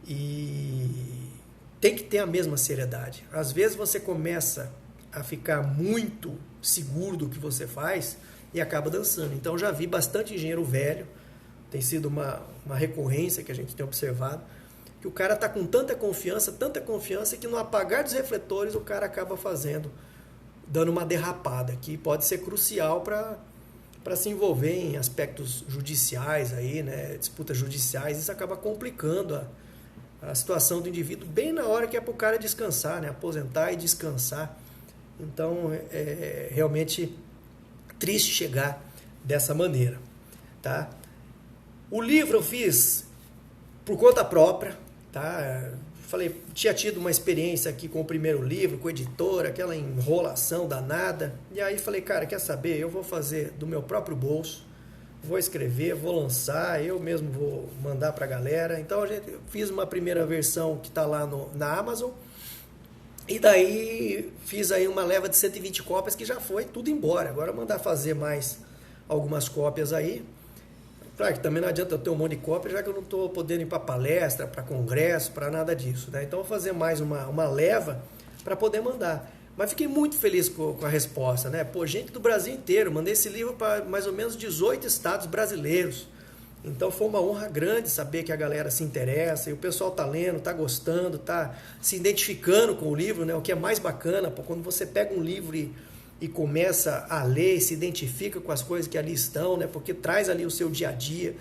E tem que ter a mesma seriedade. Às vezes você começa a ficar muito seguro do que você faz e acaba dançando. Então, já vi bastante engenheiro velho, tem sido uma recorrência que a gente tem observado, que o cara está com tanta confiança que no apagar dos refletores o cara acaba dando uma derrapada, que pode ser crucial para se envolver em aspectos judiciais, aí, né, disputas judiciais. Isso acaba complicando a situação do indivíduo bem na hora que é para o cara descansar, né, aposentar e descansar. Então, é realmente triste chegar dessa maneira, tá? O livro eu fiz por conta própria, tá? Falei, tinha tido uma experiência aqui com o primeiro livro, com a editora, aquela enrolação danada. E aí falei, cara, quer saber? Eu vou fazer do meu próprio bolso, vou escrever, vou lançar, eu mesmo vou mandar pra galera. Então eu fiz uma primeira versão que tá lá na Amazon. E daí fiz aí uma leva de 120 cópias que já foi tudo embora. Agora eu mandar fazer mais algumas cópias aí. Claro que também não adianta eu ter um monte de cópia, já que eu não estou podendo ir para palestra, para congresso, para nada disso, né? Então eu vou fazer mais uma leva para poder mandar. Mas fiquei muito feliz com a resposta, né? Pô, gente do Brasil inteiro, mandei esse livro para mais ou menos 18 estados brasileiros. Então foi uma honra grande saber que a galera se interessa e o pessoal tá lendo, tá gostando, tá se identificando com o livro, né? O que é mais bacana, pô, quando você pega um livro e começa a ler, se identifica com as coisas que ali estão, né? Porque traz ali o seu dia a dia,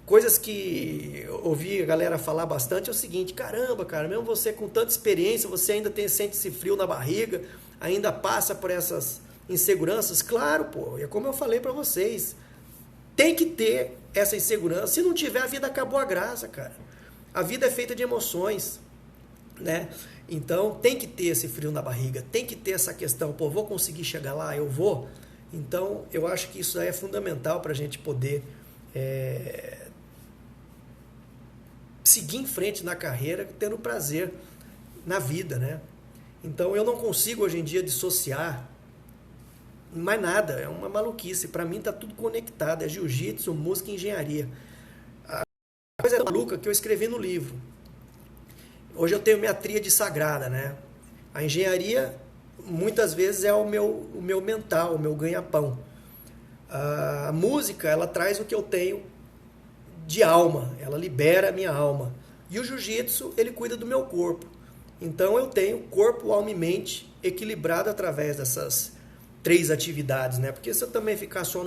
Coisas que eu ouvi a galera falar bastante é o seguinte: caramba, cara, mesmo você com tanta experiência, você ainda sente esse frio na barriga, ainda passa por essas inseguranças. Claro, pô, é como eu falei pra vocês, tem que ter essa insegurança. Se não tiver, a vida acabou a graça, cara. A vida é feita de emoções, né? Então tem que ter esse frio na barriga, tem que ter essa questão, pô, vou conseguir chegar lá, eu vou. Então eu acho que isso aí é fundamental para a gente poder seguir em frente na carreira, tendo prazer na vida, né? Então eu não consigo hoje em dia dissociar mais nada, é uma maluquice. Para mim tá tudo conectado, é jiu-jitsu, música e engenharia. A coisa maluca que eu escrevi no livro. Hoje eu tenho minha tríade sagrada, né? A engenharia muitas vezes é o meu mental, o meu ganha-pão. A música, ela traz o que eu tenho de alma, ela libera a minha alma. E o jiu-jitsu, ele cuida do meu corpo. Então eu tenho corpo, alma e mente equilibrado através dessas 3 atividades, né? Porque se eu também ficar só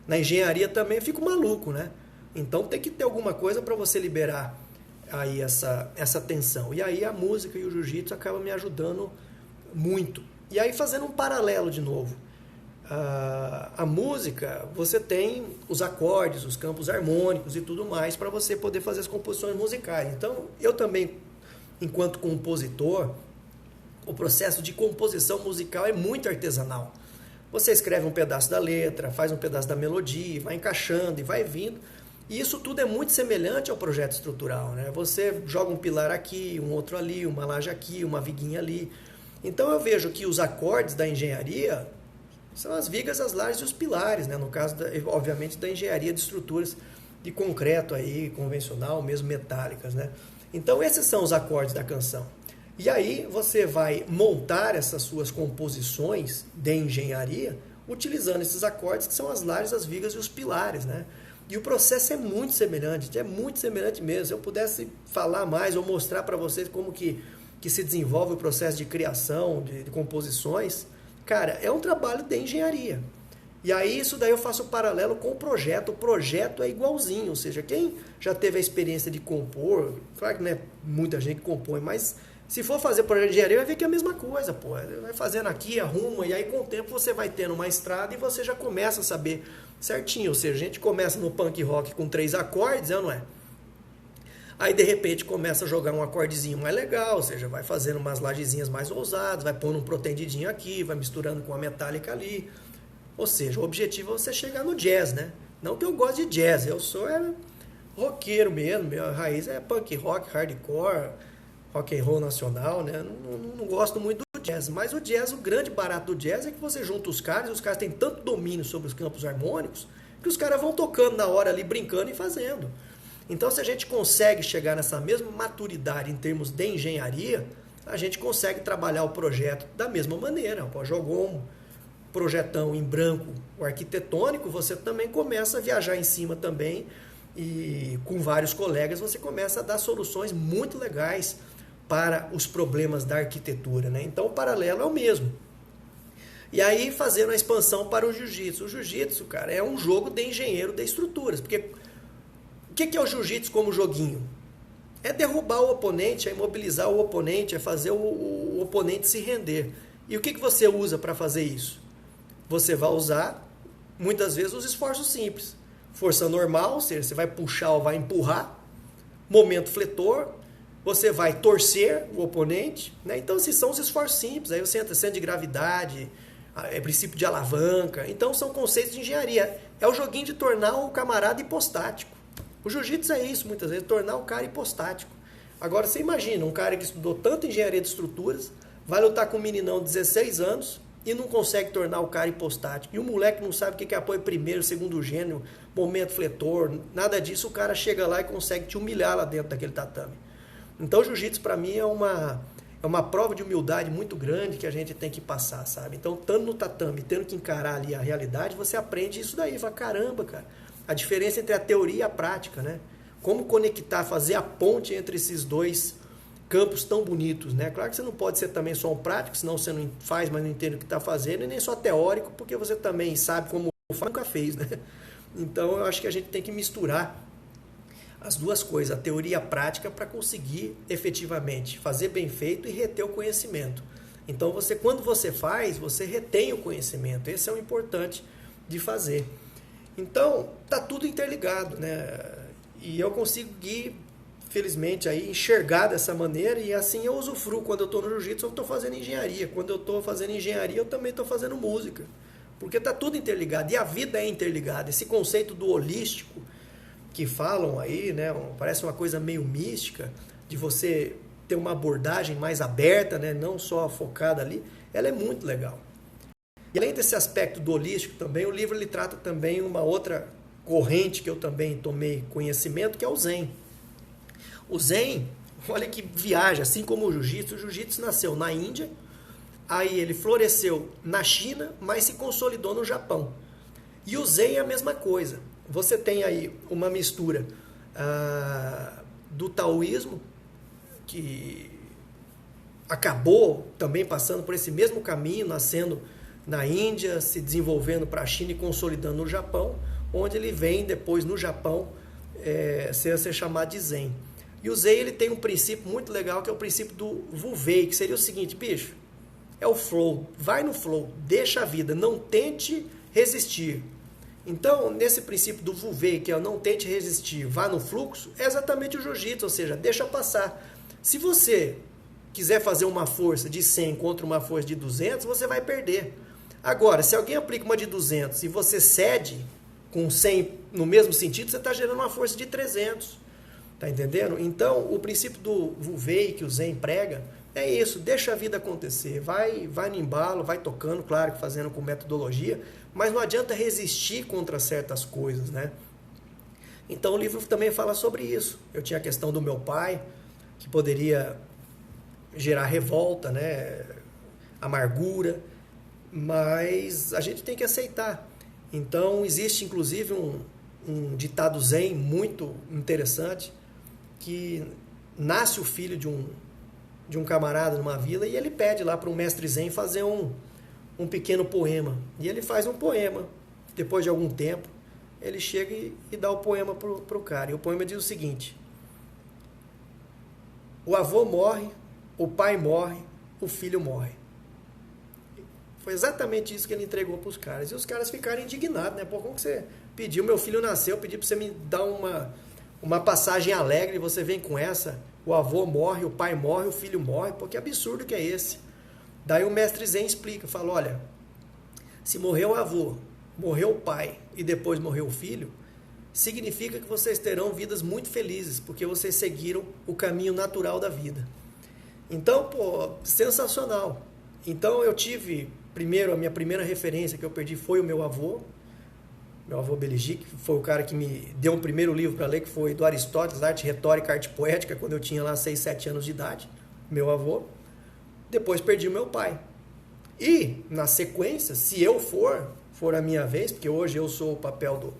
na engenharia também, eu fico maluco, né? Então tem que ter alguma coisa para você liberar aí essa tensão. E aí a música e o jiu-jitsu acabam me ajudando muito. E aí fazendo um paralelo de novo. A música, você tem os acordes, os campos harmônicos e tudo mais para você poder fazer as composições musicais. Então, eu também, enquanto compositor, o processo de composição musical é muito artesanal. Você escreve um pedaço da letra, faz um pedaço da melodia, vai encaixando e vai vindo. E isso tudo é muito semelhante ao projeto estrutural, né? Você joga um pilar aqui, um outro ali, uma laje aqui, uma viguinha ali. Então eu vejo que os acordes da engenharia são as vigas, as lajes e os pilares, né? No caso, obviamente, da engenharia de estruturas de concreto aí, convencional, mesmo metálicas, né? Então esses são os acordes da canção. E aí você vai montar essas suas composições de engenharia utilizando esses acordes que são as lajes, as vigas e os pilares, né? E o processo é muito semelhante mesmo. Se eu pudesse falar mais ou mostrar para vocês como que se desenvolve o processo de criação, de composições, cara, é um trabalho de engenharia. E aí isso daí eu faço um paralelo com o projeto. O projeto é igualzinho, ou seja, quem já teve a experiência de compor, claro que não é muita gente que compõe, mas se for fazer projeto de engenharia, vai ver que é a mesma coisa, pô. Vai fazendo aqui, arruma, e aí com o tempo você vai tendo uma estrada e você já começa a saber certinho. Ou seja, a gente começa no punk rock com 3 acordes, não é? Aí de repente começa a jogar um acordezinho mais legal, ou seja, vai fazendo umas lajezinhas mais ousadas, vai pondo um protendidinho aqui, vai misturando com a metálica ali. Ou seja, o objetivo é você chegar no jazz, né? Não que eu goste de jazz, eu sou roqueiro mesmo, minha raiz é punk rock, hardcore, rock and roll nacional, né? Não gosto muito do jazz, mas o jazz, o grande barato do jazz é que você junta os caras têm tanto domínio sobre os campos harmônicos que os caras vão tocando na hora ali, brincando e fazendo. Então, se a gente consegue chegar nessa mesma maturidade em termos de engenharia, a gente consegue trabalhar o projeto da mesma maneira. Pô, jogou um projetão em branco, o arquitetônico, você também começa a viajar em cima também e com vários colegas você começa a dar soluções muito legais para os problemas da arquitetura, né? Então, o paralelo é o mesmo. E aí, fazendo a expansão para o jiu-jitsu. O jiu-jitsu, cara, é um jogo de engenheiro de estruturas, porque o que é o jiu-jitsu como joguinho? É derrubar o oponente, é imobilizar o oponente, é fazer o oponente se render. E o que você usa para fazer isso? Você vai usar, muitas vezes, os esforços simples. Força normal, ou seja, você vai puxar ou vai empurrar. Momento fletor, você vai torcer o oponente, né? Então, esses são os esforços simples. Aí você entra centro de gravidade, princípio de alavanca. Então, são conceitos de engenharia. É o joguinho de tornar o camarada hipostático. O jiu-jitsu é isso, muitas vezes, tornar o cara hipostático. Agora, você imagina, um cara que estudou tanto engenharia de estruturas, vai lutar com um meninão de 16 anos e não consegue tornar o cara hipostático. E o moleque não sabe o que é apoio primeiro, segundo gênero, momento fletor, nada disso. O cara chega lá e consegue te humilhar lá dentro daquele tatame. Então, o jiu-jitsu, para mim, é uma prova de humildade muito grande que a gente tem que passar, sabe? Então, estando no tatame, tendo que encarar ali a realidade, você aprende isso daí. Fala, caramba, cara. A diferença entre a teoria e a prática, né? Como conectar, fazer a ponte entre esses dois campos tão bonitos, né? Claro que você não pode ser também só um prático, senão você não faz, mas não entende o que está fazendo, e nem só teórico, porque você também sabe como nunca fez, né? Então eu acho que a gente tem que misturar As duas coisas, a teoria e a prática, para conseguir efetivamente fazer bem feito e reter o conhecimento. Então, quando você faz, você retém o conhecimento. Esse é o importante de fazer. Então, tá tudo interligado, né? E eu consegui, felizmente, aí, enxergar dessa maneira, e assim eu usufruo. Quando eu estou no jiu-jitsu, eu estou fazendo engenharia. Quando eu estou fazendo engenharia, eu também estou fazendo música. Porque tá tudo interligado. E a vida é interligada. Esse conceito do holístico que falam aí, né? Parece uma coisa meio mística, de você ter uma abordagem mais aberta, né? Não só focada ali. Ela é muito legal. E além desse aspecto do holístico também, o livro ele trata também uma outra corrente que eu também tomei conhecimento, que é o Zen. O Zen, olha que viagem, assim como o Jiu-Jitsu nasceu na Índia, aí ele floresceu na China, mas se consolidou no Japão. E o Zen é a mesma coisa. Você tem aí uma mistura do taoísmo, que acabou também passando por esse mesmo caminho, nascendo na Índia, se desenvolvendo para a China e consolidando no Japão, onde ele vem depois no Japão ser chamado de Zen. E o Zen ele tem um princípio muito legal, que é o princípio do Wu Wei, que seria o seguinte, bicho, é o flow, vai no flow, deixa a vida, não tente resistir. Então, nesse princípio do Wu Wei, que é não tente resistir, vá no fluxo, é exatamente o jiu-jitsu, ou seja, deixa passar. Se você quiser fazer uma força de 100 contra uma força de 200, você vai perder. Agora, se alguém aplica uma de 200 e você cede com 100 no mesmo sentido, você está gerando uma força de 300. Tá entendendo? Então, o princípio do Wu Wei que o Zen prega é isso, deixa a vida acontecer, vai no embalo, vai tocando, claro que fazendo com metodologia, mas não adianta resistir contra certas coisas, né? Então, o livro também fala sobre isso. Eu tinha a questão do meu pai, que poderia gerar revolta, né? Amargura, mas a gente tem que aceitar. Então, existe inclusive um ditado zen muito interessante, que nasce o filho de um camarada numa vila e ele pede lá para um mestre zen fazer um pequeno poema. E ele faz um poema. Depois de algum tempo, ele chega e dá o poema para o cara. E o poema diz o seguinte: o avô morre, o pai morre, o filho morre. Foi exatamente isso que ele entregou para os caras. E os caras ficaram indignados, né? Pô, como que você pediu? Meu filho nasceu, eu pedi para você me dar uma passagem alegre e você vem com essa? O avô morre, o pai morre, o filho morre. Pô, que absurdo que é esse? Daí o mestre Zen explica, fala, olha, se morreu o avô, morreu o pai e depois morreu o filho, significa que vocês terão vidas muito felizes, porque vocês seguiram o caminho natural da vida. Então, pô, sensacional. Então eu tive, primeiro, a minha primeira referência que eu perdi foi o meu avô Beligi, que foi o cara que me deu um primeiro livro para ler, que foi do Aristóteles, Arte Retórica, Arte Poética, quando eu tinha lá 6, 7 anos de idade, meu avô. Depois perdi o meu pai. E, na sequência, se eu for a minha vez, porque hoje eu sou o papel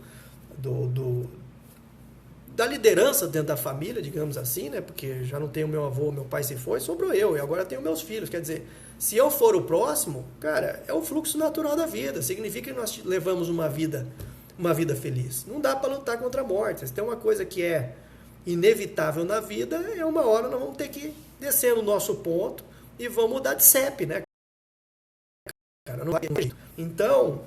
da liderança dentro da família, digamos assim, né? Porque já não tenho meu avô, meu pai se foi, sobrou eu, e agora tenho meus filhos. Quer dizer, se eu for o próximo, cara, é o fluxo natural da vida. Significa que nós levamos uma vida feliz. Não dá para lutar contra a morte. Se tem uma coisa que é inevitável na vida, é uma hora nós vamos ter que descer no nosso ponto e vamos mudar de CEP, né? Cara, não vai ter jeito. Então,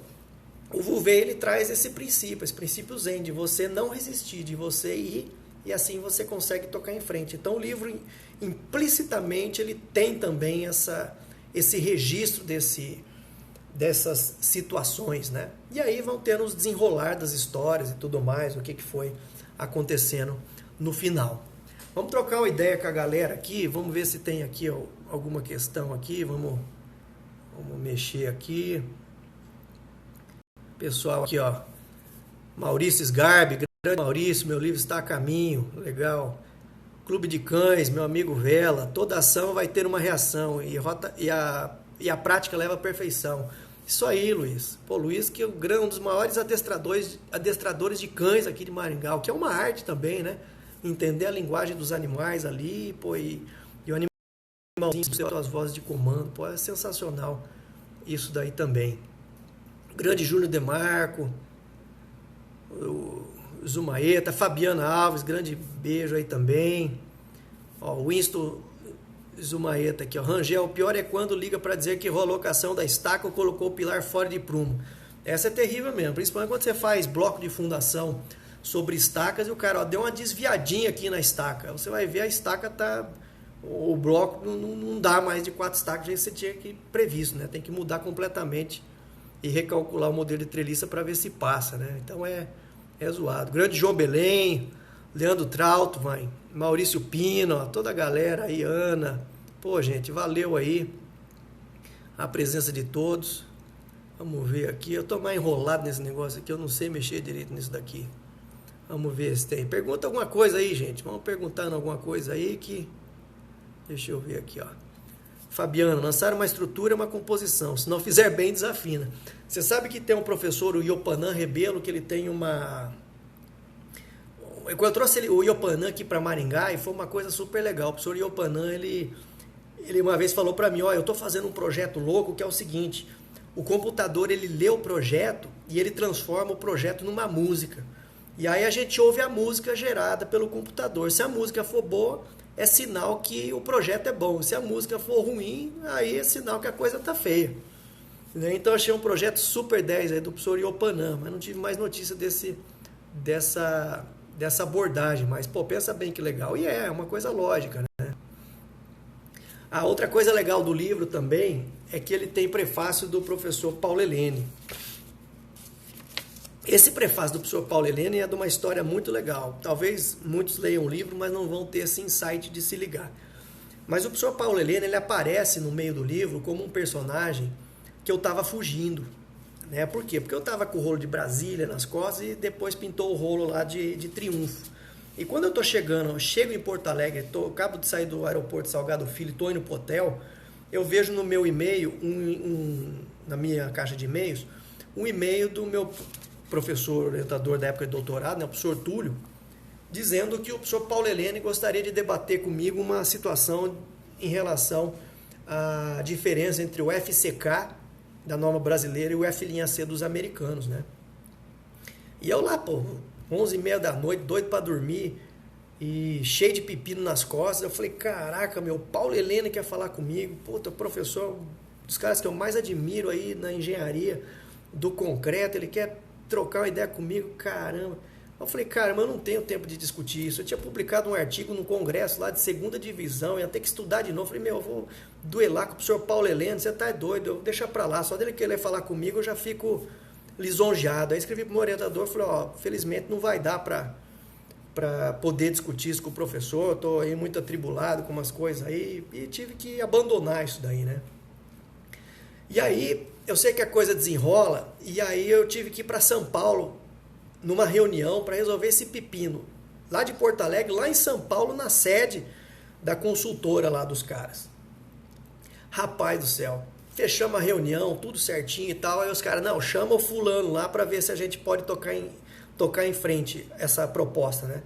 o Wu Wei, ele traz esse princípio zen, de você não resistir, de você ir, e assim você consegue tocar em frente. Então, o livro, implicitamente, ele tem também esse registro dessas situações, né? E aí vão tendo os desenrolar das histórias e tudo mais, o que foi acontecendo no final. Vamos trocar uma ideia com a galera aqui, vamos ver se tem aqui alguma questão aqui, vamos mexer aqui. Pessoal aqui, ó, Maurício Sgarbi, grande Maurício, meu livro está a caminho, legal. Clube de Cães, meu amigo Vela, toda ação vai ter uma reação e a prática leva à perfeição. Isso aí, Luiz. Pô, Luiz, que é um dos maiores adestradores de cães aqui de Maringá, que é uma arte também, né? Entender a linguagem dos animais ali, pô, e o animalzinho, as vozes de comando, pô, é sensacional isso daí também. Grande Júnior Demarco, Zumaeta, Fabiana Alves, grande beijo aí também. Ó, Winston Zumaeta aqui, ó. Rangel, o pior é quando liga para dizer que errou a locação da estaca ou colocou o pilar fora de prumo. Essa é terrível mesmo, principalmente quando você faz bloco de fundação sobre estacas e o cara, ó, deu uma desviadinha aqui na estaca. Você vai ver a estaca tá... O bloco não dá mais de 4 estacas, já você tinha que previsto, né? Tem que mudar completamente e recalcular o modelo de treliça para ver se passa, né? Então é zoado. Grande João Belém, Leandro Trautmann, Maurício Pino, ó, toda a galera aí, Ana. Pô, gente, valeu aí a presença de todos. Vamos ver aqui. Eu tô mais enrolado nesse negócio aqui, eu não sei mexer direito nisso daqui. Vamos ver se tem. Pergunta alguma coisa aí, gente. Vamos perguntando alguma coisa aí que... Deixa eu ver aqui, ó. Fabiano, lançar uma estrutura e uma composição. Se não fizer bem, desafina. Você sabe que tem um professor, o Iopanã Rebelo, que ele tem uma... Eu trouxe o Iopanã aqui para Maringá e foi uma coisa super legal. O professor Iopanã, ele uma vez falou para mim, ó, eu tô fazendo um projeto louco que é o seguinte, o computador, ele lê o projeto e ele transforma o projeto numa música. E aí a gente ouve a música gerada pelo computador. Se a música for boa, é sinal que o projeto é bom. Se a música for ruim, aí é sinal que a coisa tá feia. Então eu achei um projeto super 10 aí do professor Iopanã, mas não tive mais notícia dessa abordagem. Mas, pô, pensa bem que legal. E é uma coisa lógica, né? A outra coisa legal do livro também é que ele tem prefácio do professor Paulo Helene. Esse prefácio do professor Paulo Helene é de uma história muito legal. Talvez muitos leiam o livro, mas não vão ter esse insight de se ligar. Mas o professor Paulo Helene, ele aparece no meio do livro como um personagem que eu estava fugindo. Né? Por quê? Porque eu estava com o rolo de Brasília nas costas e depois pintou o rolo lá de Triunfo. E quando eu chego em Porto Alegre, acabo de sair do aeroporto Salgado Filho, estou indo para o hotel, eu vejo no meu e-mail, na minha caixa de e-mails, um e-mail do meu professor orientador da época de doutorado, né, o professor Túlio, dizendo que o professor Paulo Helene gostaria de debater comigo uma situação em relação à diferença entre o FCK da norma brasileira e o F''C dos americanos, né? E eu lá, pô, 11h30 da noite, doido para dormir e cheio de pepino nas costas, eu falei, caraca, meu, Paulo Helene quer falar comigo, puta, professor, um dos caras que eu mais admiro aí na engenharia do concreto, ele quer trocar uma ideia comigo, caramba. Eu falei, cara, mas eu não tenho tempo de discutir isso. Eu tinha publicado um artigo no congresso lá de 2ª divisão, ia ter que estudar de novo. Eu falei, meu, eu vou duelar com o professor Paulo Helene, você tá doido, deixa pra lá. Só dele querer falar comigo, eu já fico lisonjeado. Aí escrevi pro meu orientador, falei, ó, felizmente não vai dar pra poder discutir isso com o professor, eu tô aí muito atribulado com umas coisas aí, e tive que abandonar isso daí, né? E aí, eu sei que a coisa desenrola, e aí eu tive que ir para São Paulo, numa reunião, para resolver esse pepino. Lá de Porto Alegre, lá em São Paulo, na sede da consultora lá dos caras. Rapaz do céu, fechamos a reunião, tudo certinho e tal, aí os caras, não, chama o fulano lá para ver se a gente pode tocar em frente essa proposta, né?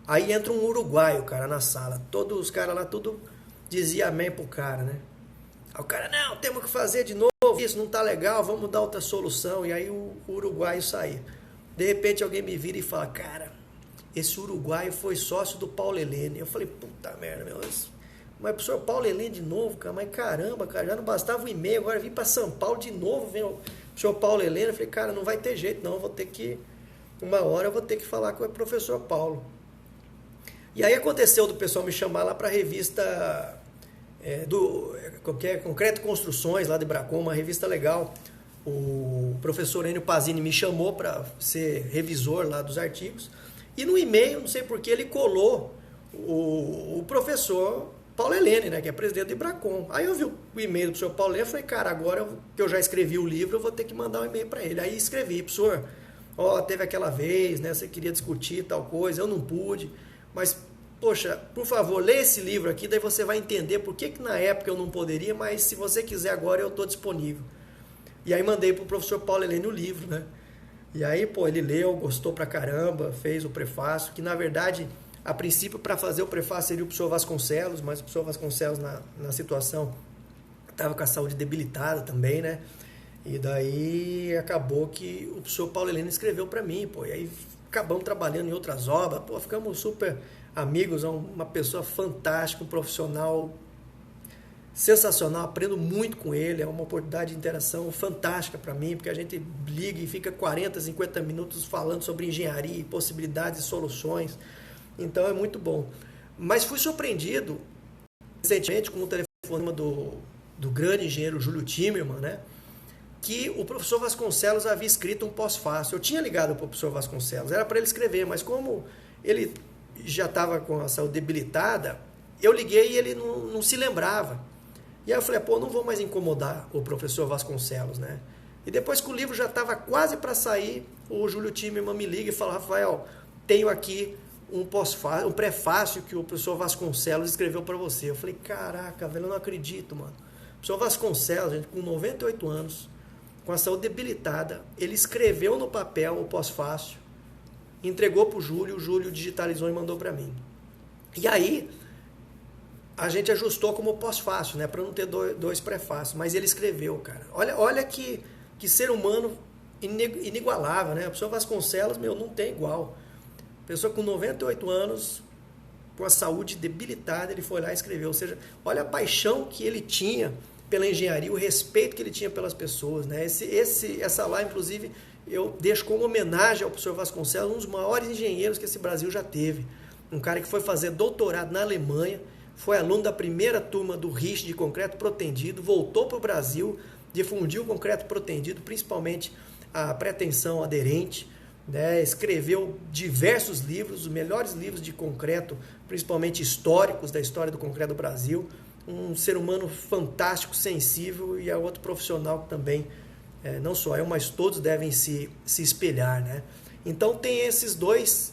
Aí entra um uruguaio, cara, na sala. Todos os caras lá, tudo dizia amém pro cara, né? Aí o cara, não, temos que fazer de novo, isso não tá legal, vamos dar outra solução. E aí o uruguaio saía. De repente alguém me vira e fala, cara, esse uruguaio foi sócio do Paulo Helene. Eu falei, puta merda, meu, mas professor Paulo Helene de novo, cara, mas caramba, cara, já não bastava o e-mail, agora vim para São Paulo de novo, vem o professor Paulo Helene. Eu falei, cara, não vai ter jeito não, uma hora eu vou ter que falar com o professor Paulo. E aí aconteceu do pessoal me chamar lá para a revista Concreto Construções, lá de Bracon, uma revista legal. O professor Enio Pazini me chamou para ser revisor lá dos artigos. E no e-mail, não sei porquê, ele colou o professor Paulo Helene, né, que é presidente do Bracon. Aí eu vi o e-mail do professor Paulo Helene e falei, cara, agora que eu já escrevi o livro, eu vou ter que mandar um e-mail para ele. Aí escrevi, professor, teve aquela vez, né, você queria discutir tal coisa, eu não pude, mas, poxa, por favor, lê esse livro aqui, daí você vai entender por que na época eu não poderia, mas se você quiser agora eu estou disponível. E aí mandei pro professor Paulo Helene o livro, né? E aí, pô, ele leu, gostou pra caramba, fez o prefácio, que na verdade, a princípio, para fazer o prefácio seria o professor Vasconcelos, mas o professor Vasconcelos, na situação, estava com a saúde debilitada também, né? E daí acabou que o professor Paulo Helene escreveu para mim, pô, e aí acabamos trabalhando em outras obras, pô, ficamos super amigos, é uma pessoa fantástica, um profissional sensacional, aprendo muito com ele, é uma oportunidade de interação fantástica para mim, porque a gente liga e fica 40, 50 minutos falando sobre engenharia, possibilidades e soluções, então é muito bom. Mas fui surpreendido recentemente com o telefonema do grande engenheiro Júlio Timerman, né, que o professor Vasconcelos havia escrito um pós-fácil. Eu tinha ligado para o professor Vasconcelos, era para ele escrever, mas como ele já estava com a saúde debilitada, eu liguei e ele não se lembrava. E aí eu falei, pô, não vou mais incomodar o professor Vasconcelos, né? E depois que o livro já estava quase para sair, o Júlio Timerman me liga e fala, Rafael, tenho aqui um prefácio que o professor Vasconcelos escreveu para você. Eu falei, caraca, velho, eu não acredito, mano. O professor Vasconcelos, gente, com 98 anos, com a saúde debilitada, ele escreveu no papel o pós-fácio, entregou para o Júlio digitalizou e mandou para mim. E aí, a gente ajustou como pós-fácil, né, para não ter dois prefácios, mas ele escreveu, cara. Olha que ser humano inigualável, né? O professor Vasconcelos, não tem igual. Pessoa com 98 anos, com a saúde debilitada, ele foi lá e escreveu. Ou seja, olha a paixão que ele tinha pela engenharia, o respeito que ele tinha pelas pessoas, né? Essa lá, inclusive, eu deixo como homenagem ao professor Vasconcelos, um dos maiores engenheiros que esse Brasil já teve. Um cara que foi fazer doutorado na Alemanha, foi aluno da primeira turma do RICH de concreto protendido, voltou para o Brasil, difundiu o concreto protendido, principalmente a pretensão aderente, né? Escreveu diversos livros, os melhores livros de concreto, principalmente históricos da história do concreto do Brasil. Um ser humano fantástico, sensível e é outro profissional que também, não só eu, mas todos devem se espelhar, né? Então tem esses duas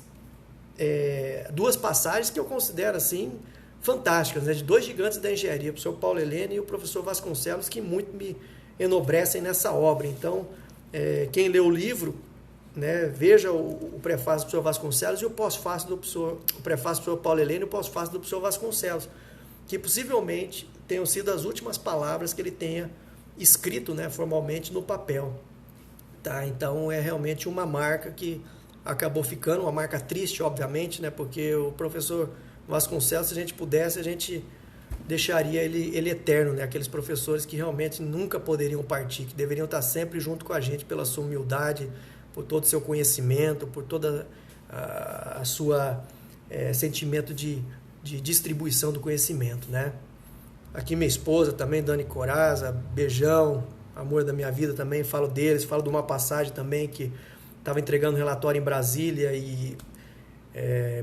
passagens que eu considero assim fantásticas, né? De dois gigantes da engenharia, o professor Paulo Helene e o professor Vasconcelos, que muito me enobrecem nessa obra. Então, quem lê o livro, né, veja o prefácio do professor Vasconcelos e o pós-fácio o prefácio do professor Paulo Helene e o pós-fácio do professor Vasconcelos, que possivelmente tenham sido as últimas palavras que ele tenha escrito, né, formalmente no papel. Tá? Então é realmente uma marca que acabou ficando, uma marca triste, obviamente, né, porque o professor Vasconcelos, se a gente pudesse, a gente deixaria ele eterno, né? Aqueles professores que realmente nunca poderiam partir, que deveriam estar sempre junto com a gente pela sua humildade, por todo o seu conhecimento, por toda a sua sentimento de distribuição do conhecimento, né? Aqui minha esposa também, Dani Coraza, beijão, amor da minha vida também, falo deles, falo de uma passagem também que estava entregando um relatório em Brasília e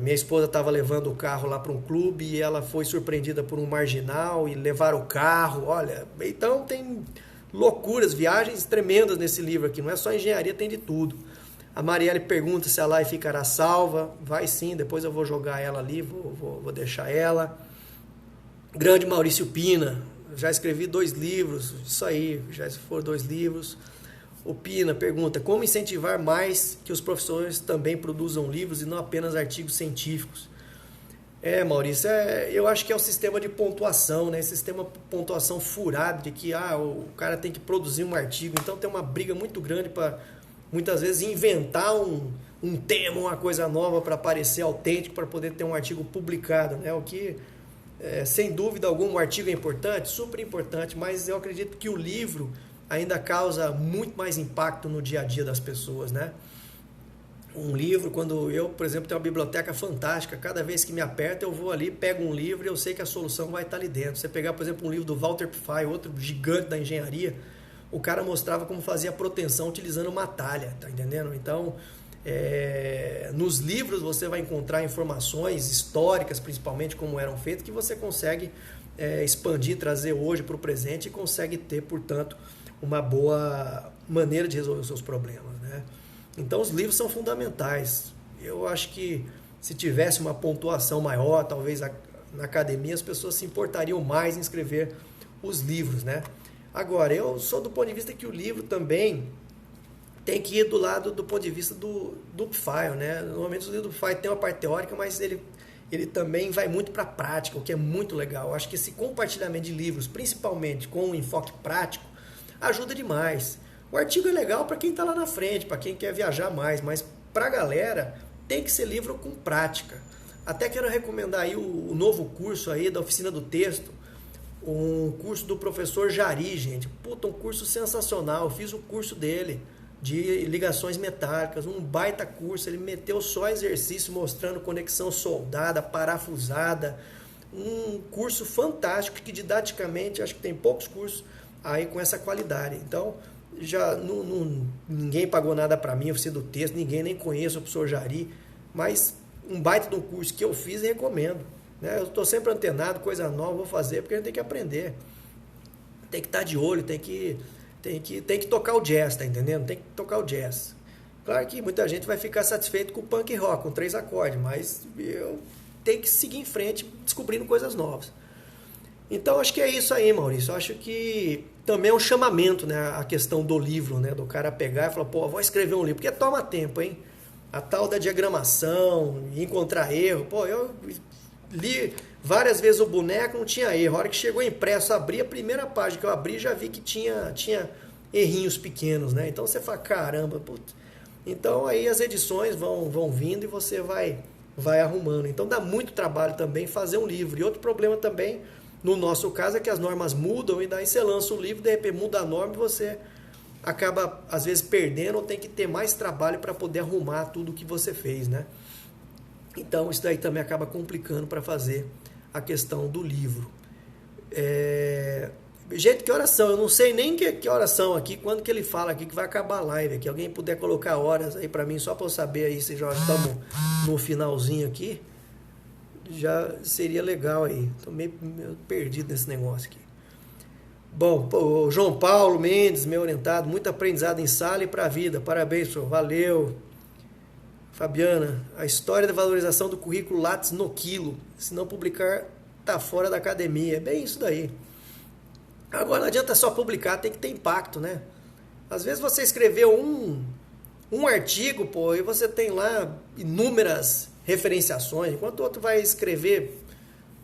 minha esposa estava levando o carro lá para um clube e ela foi surpreendida por um marginal e levaram o carro, olha, então tem loucuras, viagens tremendas nesse livro aqui, não é só engenharia, tem de tudo. A Marielle pergunta se a live ficará salva, vai sim, depois eu vou jogar ela ali, vou deixar ela. Grande Maurício Pina, já escrevi 2 livros, isso aí, já foram 2 livros. O Pina pergunta, como incentivar mais que os professores também produzam livros e não apenas artigos científicos? Maurício, eu acho que é o sistema de pontuação, né? Esse sistema de pontuação furado, de que o cara tem que produzir um artigo, então tem uma briga muito grande para, muitas vezes, inventar um tema, uma coisa nova para parecer autêntico, para poder ter um artigo publicado, né? O que, sem dúvida alguma, um artigo é importante, super importante, mas eu acredito que o livro ainda causa muito mais impacto no dia a dia das pessoas, né? Um livro, quando eu, por exemplo, tenho uma biblioteca fantástica, cada vez que me aperta eu vou ali, pego um livro e eu sei que a solução vai estar ali dentro. Você pegar, por exemplo, um livro do Walter Pfeil, outro gigante da engenharia, o cara mostrava como fazia a proteção utilizando uma talha, tá entendendo? Então, nos livros você vai encontrar informações históricas, principalmente como eram feitas, que você consegue expandir, trazer hoje para o presente e consegue ter, portanto, uma boa maneira de resolver os seus problemas, né? Então os livros são fundamentais. Eu acho que se tivesse uma pontuação maior, talvez na academia as pessoas se importariam mais em escrever os livros, né? Agora, eu sou do ponto de vista que o livro também tem que ir do lado do ponto de vista do Pfeil, né? Normalmente o livro do Pfeil tem uma parte teórica, mas ele também vai muito para a prática, o que é muito legal. Eu acho que esse compartilhamento de livros, principalmente com um enfoque prático, ajuda demais. O artigo é legal para quem está lá na frente, para quem quer viajar mais, mas para a galera, tem que ser livro com prática. Até quero recomendar aí o novo curso aí da Oficina do Texto, um curso do professor Jari, gente. Puta, um curso sensacional. Eu fiz o curso dele de ligações metálicas, um baita curso. Ele meteu só exercício mostrando conexão soldada, parafusada. Um curso fantástico que didaticamente, acho que tem poucos cursos aí com essa qualidade. Então, já ninguém pagou nada para mim, Oficina do Texto, ninguém nem conhece o professor Jari, mas um baita de um curso que eu fiz e recomendo. Né? Eu estou sempre antenado, coisa nova vou fazer, porque a gente tem que aprender. Tem que estar de olho, tem que tocar o jazz, tá entendendo? Tem que tocar o jazz. Claro que muita gente vai ficar satisfeito com o punk rock, com 3 acordes, mas eu tenho que seguir em frente descobrindo coisas novas. Então acho que é isso aí, Maurício. Eu acho que também é um chamamento, né, a questão do livro, né, do cara pegar e falar, pô, vou escrever um livro, porque toma tempo, hein? A tal da diagramação, encontrar erro. Pô, eu li várias vezes o boneco, não tinha erro. A hora que chegou impresso, abri a primeira página que eu abri, já vi que tinha errinhos pequenos, né? Então você fala, caramba, puta. Então aí as edições vão vindo e você vai arrumando. Então dá muito trabalho também fazer um livro. E outro problema também, no nosso caso, é que as normas mudam e daí você lança um livro, de repente muda a norma e você acaba, às vezes, perdendo ou tem que ter mais trabalho para poder arrumar tudo que você fez, né? Então, isso daí também acaba complicando para fazer a questão do livro. Gente, que horas são? Eu não sei nem que horas são aqui, quando que ele fala aqui que vai acabar a live aqui. Alguém puder colocar horas aí para mim, só para eu saber aí se já estamos no finalzinho aqui, já seria legal aí. Estou meio perdido nesse negócio aqui. Bom, o João Paulo Mendes, meu orientado, muito aprendizado em sala e para a vida. Parabéns, professor. Valeu. Fabiana, a história da valorização do currículo Lattes no quilo. Se não publicar, tá fora da academia. É bem isso daí. Agora não adianta só publicar, tem que ter impacto, né? Às vezes você escreveu um artigo, pô, e você tem lá inúmeras referenciações, enquanto o outro vai escrever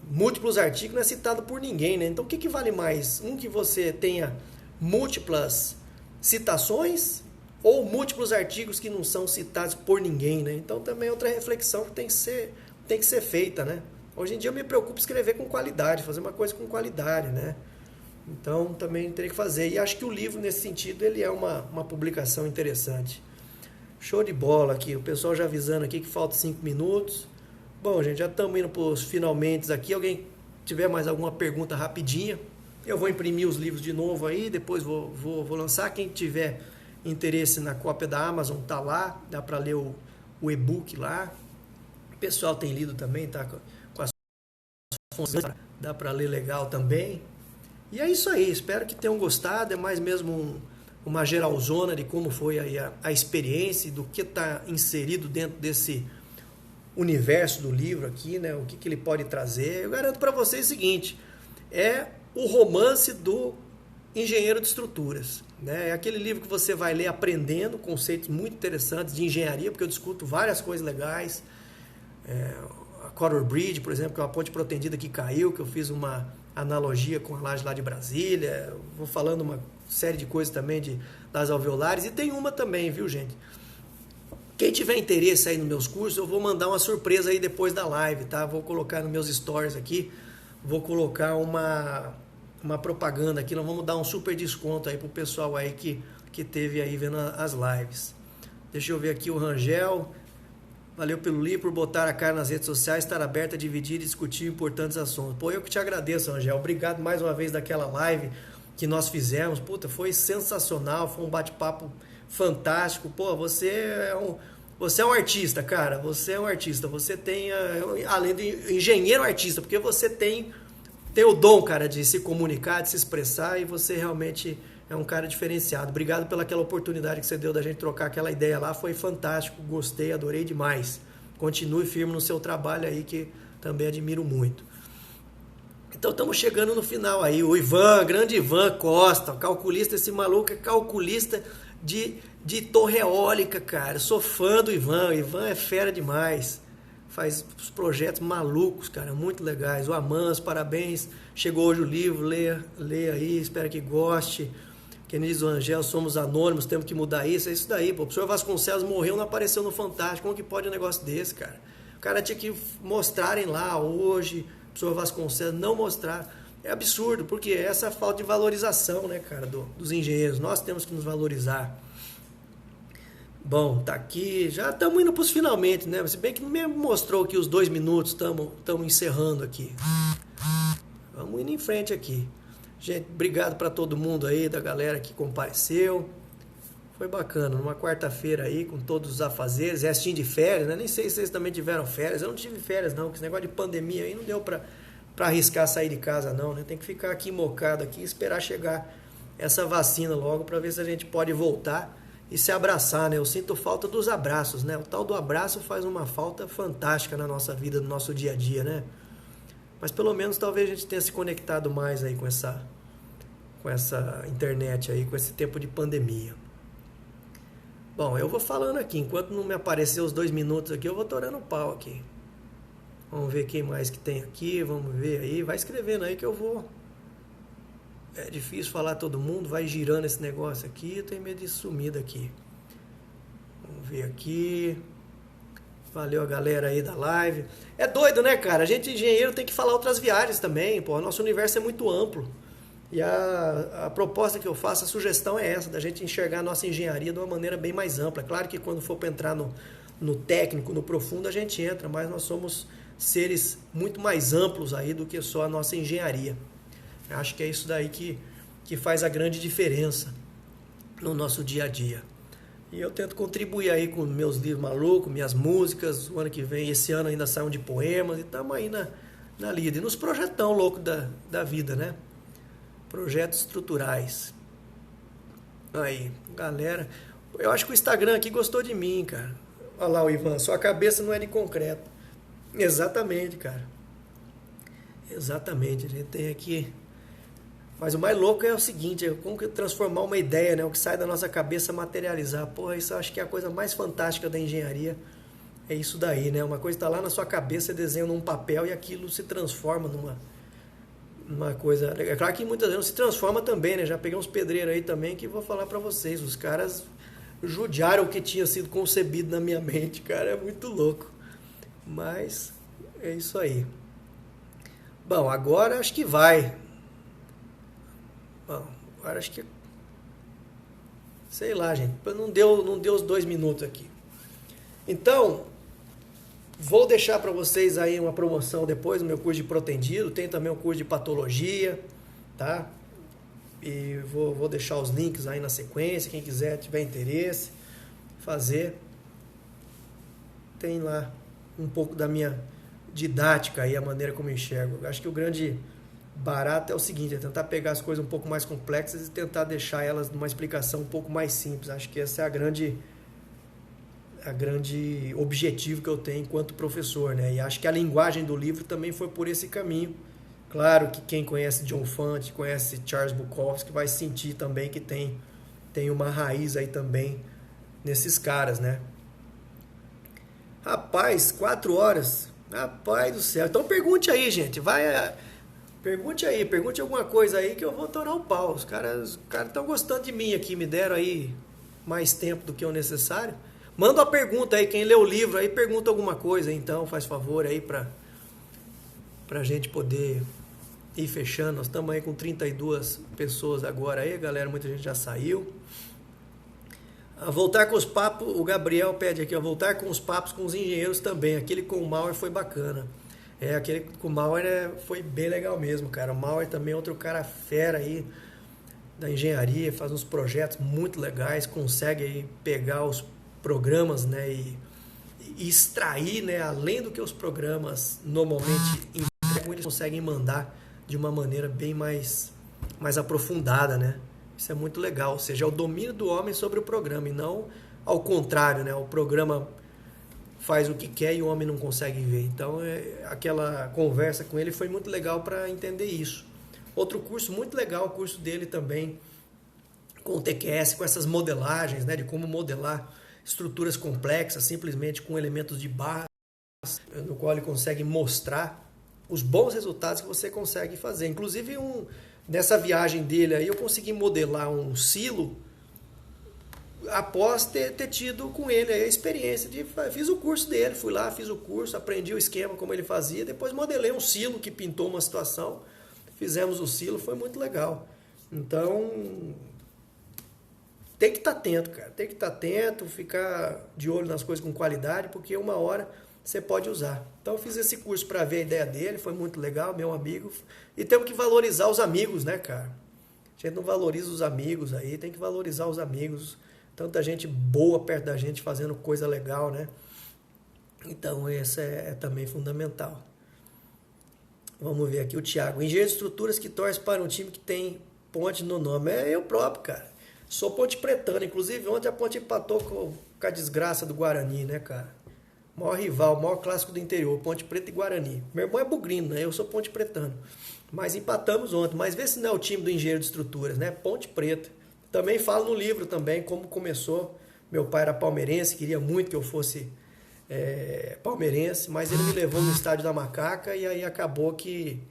múltiplos artigos, não é citado por ninguém, né? Então o que vale mais? Um que você tenha múltiplas citações ou múltiplos artigos que não são citados por ninguém, né? Então também é outra reflexão que tem que ser feita, né? Hoje em dia eu me preocupo em escrever com qualidade, fazer uma coisa com qualidade, né? Então também teria que fazer. E acho que o livro, nesse sentido, ele é uma publicação interessante. Show de bola aqui. O pessoal já avisando aqui que falta 5 minutos. Bom, gente, já estamos indo para os finalmente aqui. Alguém tiver mais alguma pergunta rapidinha, eu vou imprimir os livros de novo aí, depois vou lançar. Quem tiver interesse na cópia da Amazon, tá lá, dá para ler o e-book lá. O pessoal tem lido também, tá com as fontes, dá para ler legal também. E é isso aí, espero que tenham gostado. É mais mesmo uma geralzona de como foi aí a experiência, do que está inserido dentro desse universo do livro aqui, né? O que ele pode trazer. Eu garanto para vocês o seguinte, é o romance do engenheiro de estruturas, né? É aquele livro que você vai ler aprendendo conceitos muito interessantes de engenharia, porque eu discuto várias coisas legais. A Coral Bridge, por exemplo, que é uma ponte protendida que caiu, que eu fiz uma analogia com a laje lá de Brasília. Eu vou falando uma série de coisas também das alveolares. E tem uma também, viu, gente? Quem tiver interesse aí nos meus cursos, eu vou mandar uma surpresa aí depois da live, tá? Vou colocar nos meus stories aqui, vou colocar uma propaganda aqui, nós vamos dar um super desconto aí pro pessoal aí que teve aí vendo as lives. Deixa eu ver aqui o Rangel. Valeu pelo livro, por botar a cara nas redes sociais, estar aberto a dividir e discutir importantes assuntos. Pô, eu que te agradeço, Rangel. Obrigado mais uma vez daquela live que nós fizemos. Puta, foi sensacional, foi um bate-papo fantástico. Pô, você é um artista, cara. Você é um artista. Você tem, além de engenheiro artista, porque você tem o dom, cara, de se comunicar, de se expressar, e você realmente é um cara diferenciado. Obrigado pelaquela oportunidade que você deu da gente trocar aquela ideia lá. Foi fantástico, gostei, adorei demais. Continue firme no seu trabalho aí, que também admiro muito. Então estamos chegando no final aí. O Ivan, grande Ivan Costa, calculista, esse maluco é calculista de torre eólica, cara. Eu sou fã do Ivan. O Ivan é fera demais. Faz os projetos malucos, cara, muito legais. O Amans, parabéns. Chegou hoje o livro, lê aí, espero que goste. Que nem diz o Angel, somos anônimos, temos que mudar isso. É isso daí, pô. O professor Vasconcelos morreu, não apareceu no Fantástico. Como que pode um negócio desse, cara? O cara tinha que mostrarem lá hoje, o professor Vasconcelos não mostrar. É absurdo, porque essa falta de valorização, né, cara, dos engenheiros. Nós temos que nos valorizar. Bom, tá aqui, já estamos indo para os finalmente, né? Se bem que não me mostrou que os 2 minutos estamos encerrando aqui. Vamos indo em frente aqui. Gente, obrigado para todo mundo aí, da galera que compareceu. Foi bacana, numa quarta-feira aí, com todos os afazeres, restinho de férias, né? Nem sei se vocês também tiveram férias. Eu não tive férias, não, porque esse negócio de pandemia aí não deu para arriscar sair de casa, não, né? Tem que ficar aqui mocado aqui e esperar chegar essa vacina logo para ver se a gente pode voltar e se abraçar, né? Eu sinto falta dos abraços, né? O tal do abraço faz uma falta fantástica na nossa vida, no nosso dia a dia, né? Mas pelo menos talvez a gente tenha se conectado mais aí com essa internet aí, com esse tempo de pandemia. Bom, eu vou falando aqui, enquanto não me aparecer os 2 minutos aqui, eu vou torando o pau aqui. Vamos ver quem mais que tem aqui, vamos ver aí, vai escrevendo aí que eu vou. É difícil falar todo mundo, vai girando esse negócio aqui, eu tenho medo de sumir daqui. Vamos ver aqui. Valeu a galera aí da live. É doido, né, cara? A gente, engenheiro, tem que falar outras viagens também, pô. Nosso universo é muito amplo. E a proposta que eu faço, a sugestão é essa, da gente enxergar a nossa engenharia de uma maneira bem mais ampla. É claro que quando for para entrar no técnico, no profundo, a gente entra, mas nós somos seres muito mais amplos aí do que só a nossa engenharia. Eu acho que é isso daí que faz a grande diferença no nosso dia a dia. E eu tento contribuir aí com meus livros malucos, minhas músicas. O ano que vem, esse ano ainda sai um de poemas. E estamos aí na lida. E nos projetão louco da vida, né? Projetos estruturais. Aí, galera. Eu acho que o Instagram aqui gostou de mim, cara. Olha lá o Ivan. Sua cabeça não é de concreto. Exatamente, cara. Exatamente. A gente tem aqui... Mas o mais louco é o seguinte, é como que transformar uma ideia, né? O que sai da nossa cabeça materializar. Porra, isso eu acho que é a coisa mais fantástica da engenharia. É isso daí, né? Uma coisa está lá na sua cabeça, você desenha num papel e aquilo se transforma numa coisa... É claro que muitas vezes não se transforma também, né? Já peguei uns pedreiros aí também que vou falar para vocês. Os caras judiaram o que tinha sido concebido na minha mente, cara. É muito louco. Mas é isso aí. Bom, agora acho que vai... Bom, agora acho que... Sei lá, gente. Não deu os 2 minutos aqui. Então, vou deixar para vocês aí uma promoção depois no meu curso de protendido. Tem também o curso de patologia, tá? E vou deixar os links aí na sequência. Quem quiser, tiver interesse, fazer. Tem lá um pouco da minha didática aí, a maneira como eu enxergo. Eu acho que o grande... barato é o seguinte, é tentar pegar as coisas um pouco mais complexas e tentar deixar elas numa explicação um pouco mais simples. Acho que essa é a grande objetivo que eu tenho enquanto professor, né? E acho que a linguagem do livro também foi por esse caminho. Claro que quem conhece John Fante, conhece Charles Bukowski, vai sentir também que tem uma raiz aí também nesses caras, né? Rapaz, 4 horas. Rapaz do céu. Então pergunte aí, gente. Pergunte alguma coisa aí que eu vou torar o pau. Os caras estão gostando de mim aqui, me deram aí mais tempo do que o necessário. Manda uma pergunta aí, quem lê o livro aí, pergunta alguma coisa, então, faz favor aí pra gente poder ir fechando. Nós estamos aí com 32 pessoas agora aí, galera, muita gente já saiu. Voltar com os papos, o Gabriel pede aqui, voltar com os papos com os engenheiros também. Aquele com o Mauer foi bacana. Aquele com o Mauer foi bem legal mesmo, cara. O Mauer também é outro cara fera aí da engenharia, faz uns projetos muito legais, consegue aí pegar os programas, né, e extrair, né, além do que os programas normalmente entregam, eles conseguem mandar de uma maneira bem mais aprofundada, né? Isso é muito legal, ou seja, é o domínio do homem sobre o programa e não ao contrário, né? O programa faz o que quer e o homem não consegue ver. Então, aquela conversa com ele foi muito legal para entender isso. Outro curso muito legal, o curso dele também com o TQS, com essas modelagens, né, de como modelar estruturas complexas, simplesmente com elementos de barras, no qual ele consegue mostrar os bons resultados que você consegue fazer. Inclusive, nessa viagem dele aí, eu consegui modelar um silo após ter tido com ele a experiência fiz o curso dele, fui lá, fiz o curso, aprendi o esquema como ele fazia, depois modelei um silo que pintou uma situação, fizemos o silo, foi muito legal. Então, tem que estar atento, cara, tem que estar atento, ficar de olho nas coisas com qualidade, porque uma hora você pode usar. Então, eu fiz esse curso para ver a ideia dele, foi muito legal, meu amigo, e temos que valorizar os amigos, né, cara? A gente não valoriza os amigos aí, tem que valorizar os amigos. Tanta gente boa perto da gente fazendo coisa legal, né? Então, esse é também fundamental. Vamos ver aqui o Thiago. Engenheiro de estruturas que torce para um time que tem Ponte no nome. É eu próprio, cara. Sou Ponte Pretano. Inclusive, ontem a Ponte empatou com a desgraça do Guarani, né, cara? Maior rival, maior clássico do interior. Ponte Preta e Guarani. Meu irmão é bugrino, né? Eu sou Ponte Pretano. Mas empatamos ontem. Mas vê se não é o time do Engenheiro de Estruturas, né? Ponte Preta. Também falo no livro também como começou. Meu pai era palmeirense, queria muito que eu fosse palmeirense, mas ele me levou no estádio da Macaca e aí acabou que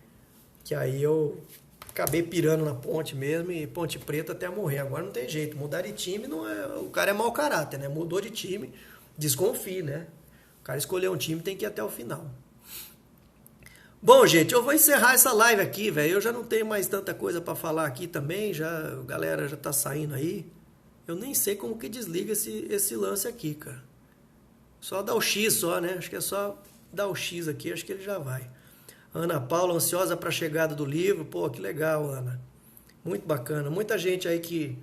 aí eu acabei pirando na Ponte mesmo e Ponte Preta até morrer. Agora não tem jeito, mudar de time não é, o cara é mau caráter, né? Mudou de time, desconfie, né? O cara escolheu um time, tem que ir até o final. Bom, gente, eu vou encerrar essa live aqui, velho. Eu já não tenho mais tanta coisa para falar aqui também, a galera já tá saindo aí. Eu nem sei como que desliga esse lance aqui, cara. Só dar o X só, né? Acho que é só dar o X aqui, acho que ele já vai. Ana Paula, ansiosa para a chegada do livro. Pô, que legal, Ana. Muito bacana. Muita gente aí que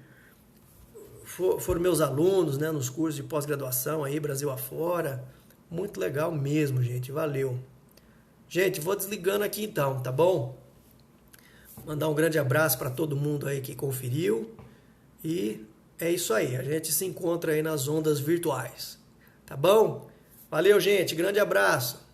foram meus alunos, né, nos cursos de pós-graduação aí, Brasil afora. Muito legal mesmo, gente. Valeu. Gente, vou desligando aqui então, tá bom? Mandar um grande abraço para todo mundo aí que conferiu. E é isso aí. A gente se encontra aí nas ondas virtuais. Tá bom? Valeu, gente. Grande abraço.